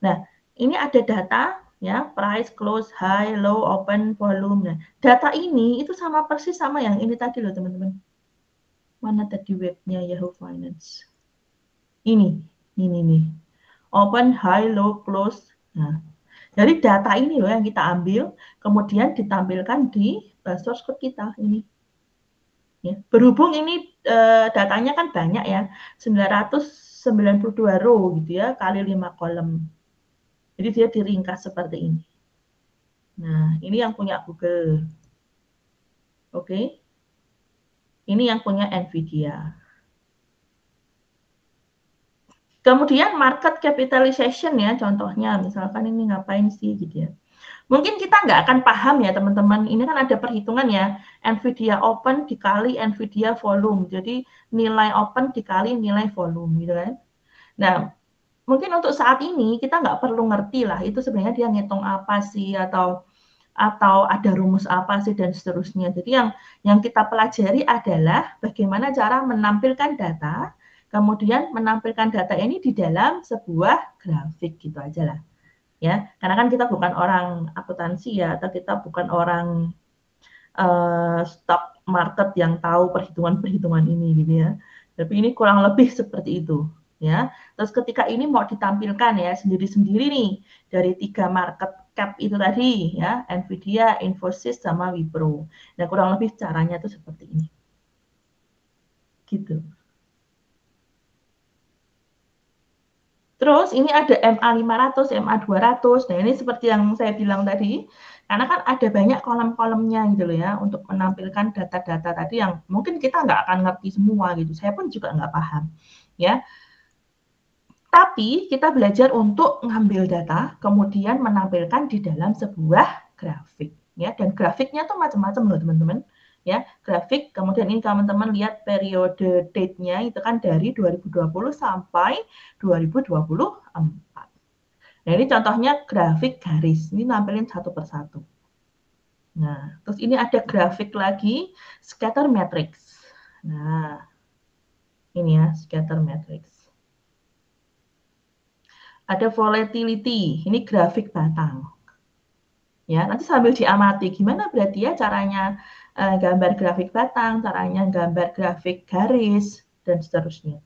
Nah, ini ada data, ya, price, close, high, low, open, volume. Nah, data ini itu sama persis sama yang ini tadi loh, teman-teman. Mana tadi webnya Yahoo Finance? Ini nih. Open, high, low, close. Nah, dari data ini loh yang kita ambil, kemudian ditampilkan di source code kita ini. Ya. Berhubung ini datanya kan banyak ya, 992 row gitu ya, kali 5 kolom. Jadi dia diringkas seperti ini. Nah, ini yang punya Google. Oke. Ini yang punya NVIDIA. Kemudian market capitalization ya, contohnya misalkan ini ngapain sih gitu ya. Mungkin kita nggak akan paham ya teman-teman, ini kan ada perhitungan ya, NVIDIA open dikali NVIDIA volume, jadi nilai open dikali nilai volume gitu kan. Nah, mungkin untuk saat ini kita nggak perlu ngerti lah, itu sebenarnya dia ngitung apa sih, atau ada rumus apa sih, dan seterusnya. Jadi yang kita pelajari adalah bagaimana cara menampilkan data, kemudian menampilkan data ini di dalam sebuah grafik gitu aja lah. Ya, karena kan kita bukan orang akuntansi ya, atau kita bukan orang stock market yang tahu perhitungan-perhitungan ini gitu ya. Tapi ini kurang lebih seperti itu ya. Terus ketika ini mau ditampilkan ya sendiri-sendiri nih dari 3 market cap itu tadi ya, NVIDIA, Infosys sama Wipro. Nah, kurang lebih caranya tuh seperti ini. Gitu. Terus ini ada MA500, MA200. Nah, ini seperti yang saya bilang tadi, karena kan ada banyak kolom-kolomnya gitu loh ya, untuk menampilkan data-data tadi yang mungkin kita nggak akan ngerti semua gitu. Saya pun juga nggak paham. Ya. Tapi kita belajar untuk ngambil data, kemudian menampilkan di dalam sebuah grafik. Ya, dan grafiknya tuh macam-macam loh teman-teman. Ya, grafik, kemudian ini teman-teman lihat periode date-nya itu kan dari 2020 sampai 2024. Nah, ini contohnya grafik garis. Ini nampilin satu persatu. Nah, terus ini ada grafik lagi scatter matrix. Nah, ini ya scatter matrix. Ada volatility, ini grafik batang. Ya, nanti sambil diamati gimana berarti ya caranya gambar grafik batang, caranya gambar grafik garis, dan seterusnya.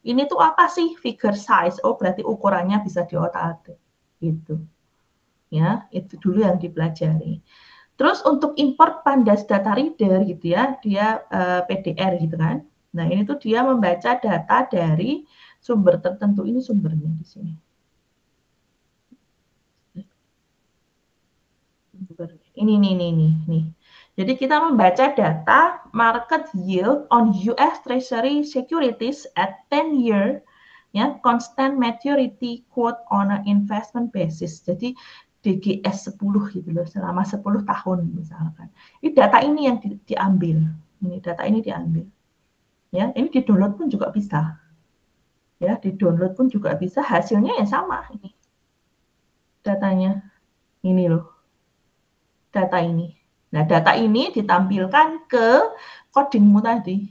Ini tuh apa sih figure size? Oh, berarti ukurannya bisa diotak-atik. Gitu. Ya, itu dulu yang dipelajari. Terus untuk import Pandas Data Reader gitu ya, dia PDR gitu kan. Nah, ini tuh dia membaca data dari sumber tertentu. Ini sumbernya di sini. Ini nih. Jadi kita membaca data market yield on US Treasury securities at 10 year ya, constant maturity quote on an investment basis. Jadi DGS 10 gitu loh, selama 10 tahun misalkan. Ini data ini yang diambil. Ini data ini diambil. Ya, ini di-download pun juga bisa. Ya, di-download pun juga bisa, hasilnya ya sama ini. Datanya. Ini loh. Data ini. Nah, data ini ditampilkan ke codingmu tadi.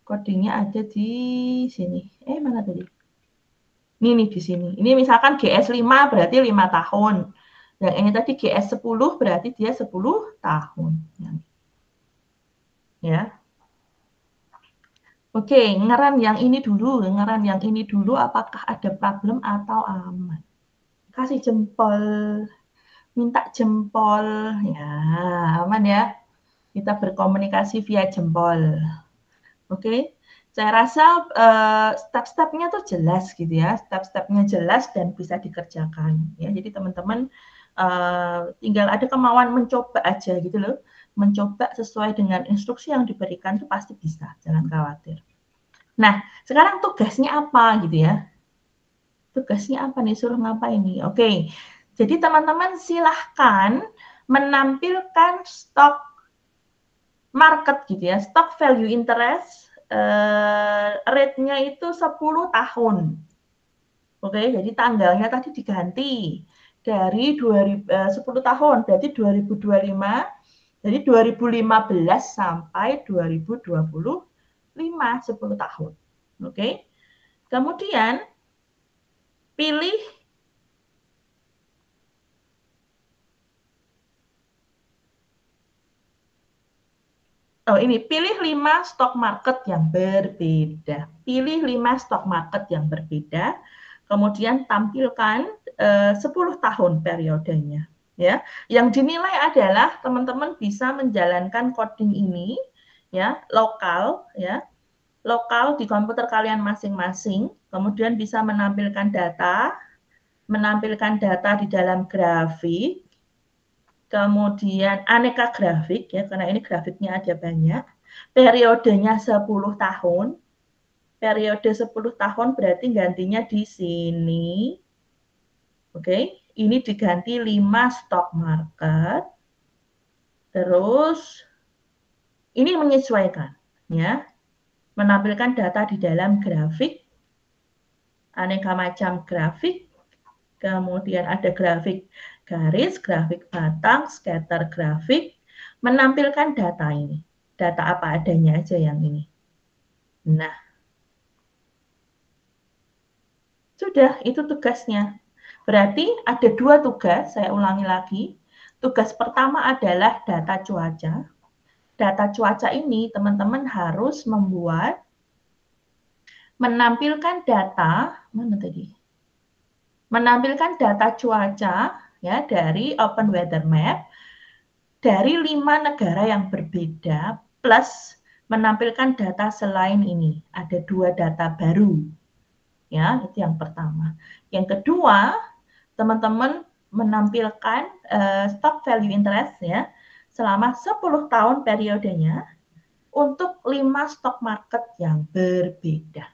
Codingnya ada di sini. Mana tadi? Ini nih di sini. Ini misalkan GS5 berarti 5 tahun. Yang ini tadi GS10 berarti dia 10 tahun. Ya. Oke, ngeran yang ini dulu. Ngeran yang ini dulu apakah ada problem atau aman? Kasih jempol. Minta jempol. Ya, aman ya. Kita berkomunikasi via jempol. Oke. Saya rasa step-stepnya tuh jelas gitu ya, step-stepnya jelas dan bisa dikerjakan ya. Jadi teman-teman tinggal ada kemauan mencoba aja gitu loh, mencoba sesuai dengan instruksi yang diberikan tuh pasti bisa, jangan khawatir. Nah, sekarang tugasnya apa gitu ya? Tugasnya apa nih? Suruh ngapain nih? Oke, jadi teman-teman silahkan menampilkan stok market gitu ya, stock value interest. Rate-nya itu 10 tahun. Oke, jadi tanggalnya tadi diganti dari 10 tahun, berarti 2025, jadi 2015 sampai 2025, 10 tahun. Oke. Kemudian pilih pilih 5 stock market yang berbeda. Pilih 5 stock market yang berbeda. Kemudian tampilkan 10 tahun periodenya. Ya, yang dinilai adalah teman-teman bisa menjalankan coding ini ya, lokal di komputer kalian masing-masing. Kemudian bisa menampilkan data di dalam grafik. Kemudian aneka grafik ya, karena ini grafiknya ada banyak. Periodenya 10 tahun. Periode 10 tahun berarti gantinya di sini. Oke, ini diganti 5 stock market. Terus ini menyesuaikan ya. Menampilkan data di dalam grafik. Aneka macam grafik. Kemudian ada grafik garis, grafik batang, scatter grafik, menampilkan data ini. Data apa adanya aja yang ini. Nah, sudah, itu tugasnya. Berarti ada 2 tugas, saya ulangi lagi. Tugas pertama adalah data cuaca. Data cuaca ini teman-teman harus menampilkan data, mana tadi? Menampilkan data cuaca ya dari Open Weather Map dari 5 negara yang berbeda plus menampilkan data selain ini. Ada 2 data baru. Ya, itu yang pertama. Yang kedua, teman-teman menampilkan stock value interest ya selama 10 tahun periodenya untuk 5 stock market yang berbeda.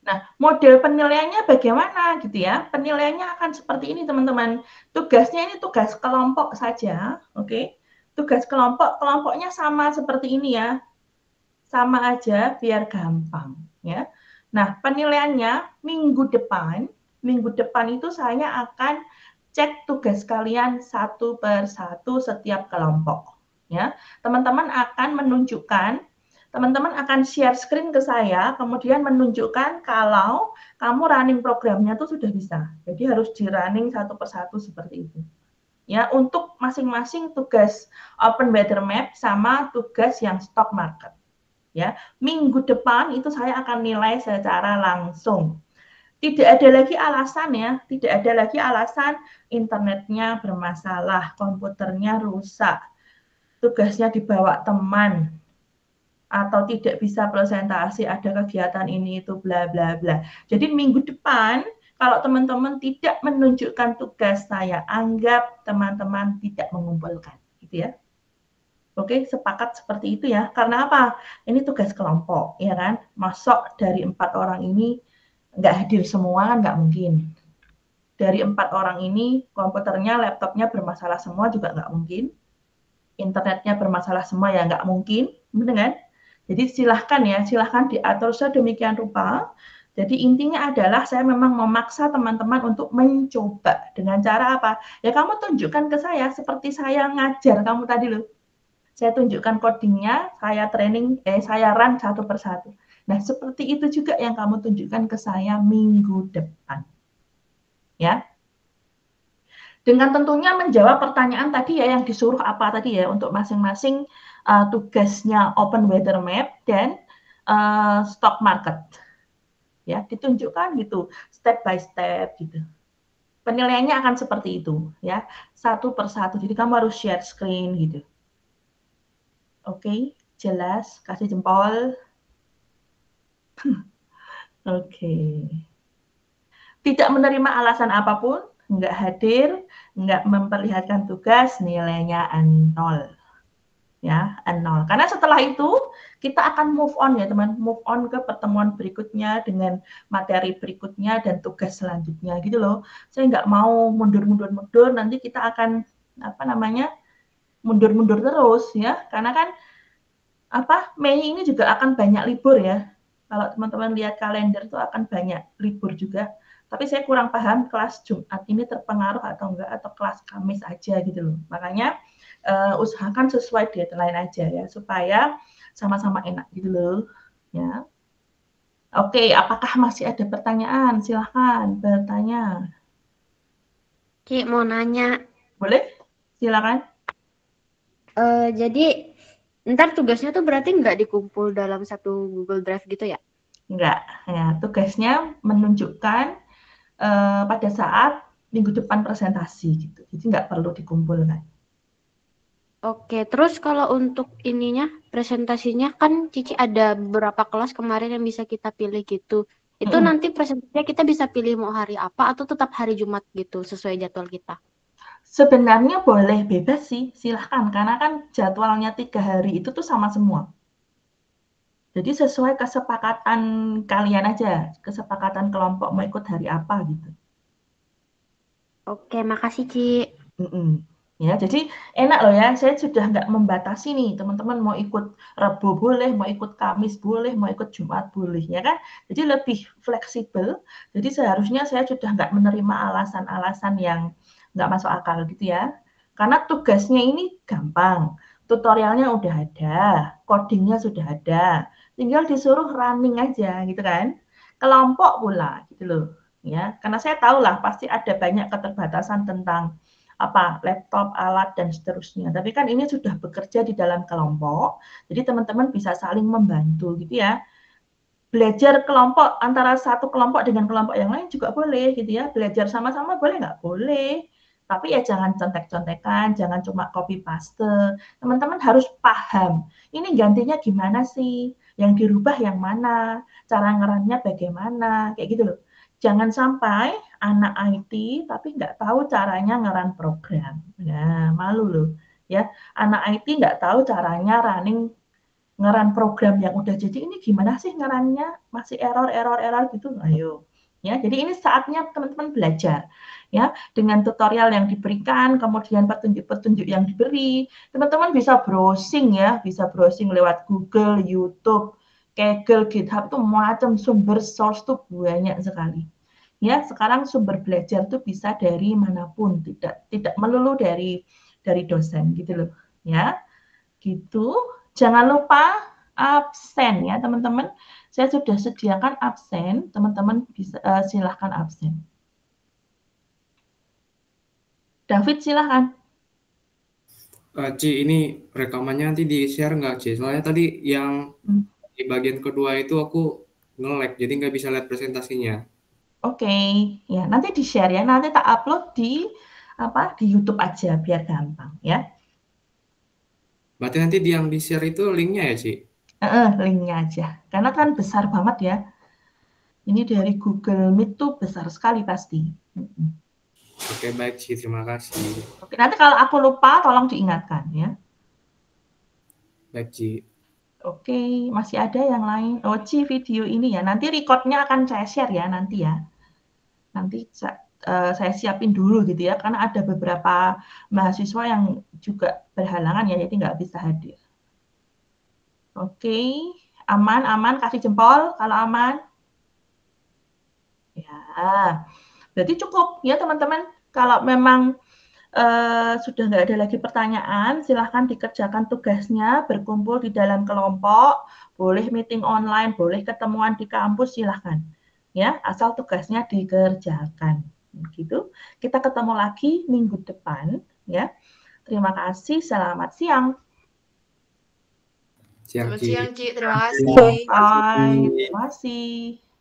Nah, model penilaiannya bagaimana gitu ya? Penilaiannya akan seperti ini teman-teman. Tugasnya ini tugas kelompok saja, oke? Tugas kelompoknya sama seperti ini ya. Sama aja biar gampang ya. Nah, penilaiannya minggu depan itu saya akan cek tugas kalian 1 per 1 setiap kelompok ya. Teman-teman akan share screen ke saya, kemudian menunjukkan kalau kamu running programnya itu sudah bisa. Jadi harus di running 1 per 1 seperti itu. Ya, untuk masing-masing tugas Open Weather Map sama tugas yang stock market. Ya, minggu depan itu saya akan nilai secara langsung. Tidak ada lagi alasan ya, tidak ada lagi alasan internetnya bermasalah, komputernya rusak, tugasnya dibawa teman, atau tidak bisa presentasi, ada kegiatan ini itu bla bla bla. Jadi minggu depan kalau teman-teman tidak menunjukkan tugas, saya anggap teman-teman tidak mengumpulkan, gitu ya. Oke, sepakat seperti itu ya. Karena apa? Ini tugas kelompok, ya kan? Masuk dari 4 orang ini nggak hadir semua kan nggak mungkin. Dari 4 orang ini komputernya, laptopnya bermasalah semua juga nggak mungkin. Internetnya bermasalah semua ya nggak mungkin, benar kan? Jadi silahkan ya, silahkan diatur sedemikian rupa. Jadi intinya adalah saya memang memaksa teman-teman untuk mencoba. Dengan cara apa? Ya kamu tunjukkan ke saya seperti saya ngajar kamu tadi loh. Saya tunjukkan codingnya, saya saya run satu persatu. Nah, seperti itu juga yang kamu tunjukkan ke saya minggu depan. Ya. Dengan tentunya menjawab pertanyaan tadi ya, yang disuruh apa tadi ya, untuk masing-masing tugasnya open weather map dan stock market. Ya, ditunjukkan gitu, step by step gitu. Penilaiannya akan seperti itu ya, satu persatu. Jadi kamu harus share screen gitu. Oke, jelas, kasih jempol. Oke. Tidak menerima alasan apapun, nggak hadir, nggak memperlihatkan tugas, nilainya 0. Ya, 0. Karena setelah itu kita akan move on ya teman, move on ke pertemuan berikutnya dengan materi berikutnya dan tugas selanjutnya gitu loh. Saya nggak mau mundur-mundur, nanti kita akan mundur-mundur terus ya, karena kan Mei ini juga akan banyak libur ya. Kalau teman-teman lihat kalender itu akan banyak libur juga. Tapi saya kurang paham kelas Jumat ini terpengaruh atau enggak, atau kelas Kamis aja gitu loh. Makanya usahakan sesuai deadline aja ya, supaya sama-sama enak gitu loh. Ya. Oke, apakah masih ada pertanyaan? Silahkan bertanya. Ci, mau nanya. Boleh? Silakan. Jadi ntar tugasnya tuh berarti nggak dikumpul dalam satu Google Drive gitu ya? Enggak. Ya, tugasnya menunjukkan pada saat minggu depan presentasi gitu. Jadi nggak perlu dikumpulkan. Oke, terus kalau untuk ininya, presentasinya kan Cici ada beberapa kelas kemarin yang bisa kita pilih gitu. Itu nanti presentasinya kita bisa pilih mau hari apa atau tetap hari Jumat gitu, sesuai jadwal kita? Sebenarnya boleh bebas sih, silahkan. Karena kan jadwalnya 3 hari itu tuh sama semua. Jadi sesuai kesepakatan kalian aja, kesepakatan kelompok mau ikut hari apa gitu. Oke, makasih Ci. Ya, jadi enak loh ya, saya sudah nggak membatasi nih, teman-teman mau ikut Rabu boleh, mau ikut Kamis boleh, mau ikut Jumat boleh, ya kan? Jadi lebih fleksibel, jadi seharusnya saya sudah nggak menerima alasan-alasan yang nggak masuk akal gitu ya. Karena tugasnya ini gampang, tutorialnya udah ada, codingnya sudah ada, tinggal disuruh running aja gitu kan. Kelompok pula gitu loh, ya. Karena saya tahu lah pasti ada banyak keterbatasan tentang laptop, alat, dan seterusnya. Tapi kan ini sudah bekerja di dalam kelompok, jadi teman-teman bisa saling membantu gitu ya. Belajar kelompok antara satu kelompok dengan kelompok yang lain juga boleh gitu ya. Belajar sama-sama boleh nggak? Boleh. Tapi ya jangan contek-contekan, jangan cuma copy paste. Teman-teman harus paham, ini gantinya gimana sih? Yang dirubah yang mana? Cara ngerannya bagaimana? Kayak gitu loh. Jangan sampai anak IT tapi nggak tahu caranya ngeran program. Nah, malu loh. Ya, anak IT nggak tahu caranya ngeran program yang udah jadi, ini gimana sih ngerannya? Masih error gitu. Ayo. Ya, jadi ini saatnya teman-teman belajar. Ya, dengan tutorial yang diberikan, kemudian petunjuk-petunjuk yang diberi, teman-teman bisa browsing ya, bisa browsing lewat Google, YouTube, Kaggle, GitHub tuh macam sumber source tuh banyak sekali. Ya, sekarang sumber belajar tuh bisa dari manapun, tidak melulu dari dosen gitu loh. Ya. Gitu. Jangan lupa absen ya, teman-teman. Saya sudah sediakan absen, teman-teman bisa silahkan absen. David, silahkan. Ci, ini rekamannya nanti di-share nggak, Ci? Soalnya tadi yang di bagian kedua itu aku nge-lag, jadi nggak bisa lihat presentasinya. Oke, ya nanti di-share ya. Nanti tak upload di YouTube aja biar gampang ya. Berarti nanti yang di-share itu linknya ya, Ci? Linknya aja. Karena kan besar banget ya. Ini dari Google Meet tuh besar sekali pasti. Oke, baik Ci, terima kasih. Oke, nanti kalau aku lupa tolong diingatkan ya. Baik, Ci. Oke, masih ada yang lain? Oh, Ci, video ini ya, nanti record-nya akan saya share ya nanti ya. Nanti saya siapin dulu gitu ya, karena ada beberapa mahasiswa yang juga berhalangan ya, jadi nggak bisa hadir. Oke, aman, kasih jempol kalau aman. Ya, berarti cukup ya teman-teman. Kalau memang sudah nggak ada lagi pertanyaan, silahkan dikerjakan tugasnya, berkumpul di dalam kelompok, boleh meeting online, boleh ketemuan di kampus, silahkan. Ya, asal tugasnya dikerjakan. Begitu. Kita ketemu lagi minggu depan. Ya, terima kasih. Selamat siang. Siang, Selamat Ci. siang, Ci. Terima kasih. Bye. Terima kasih.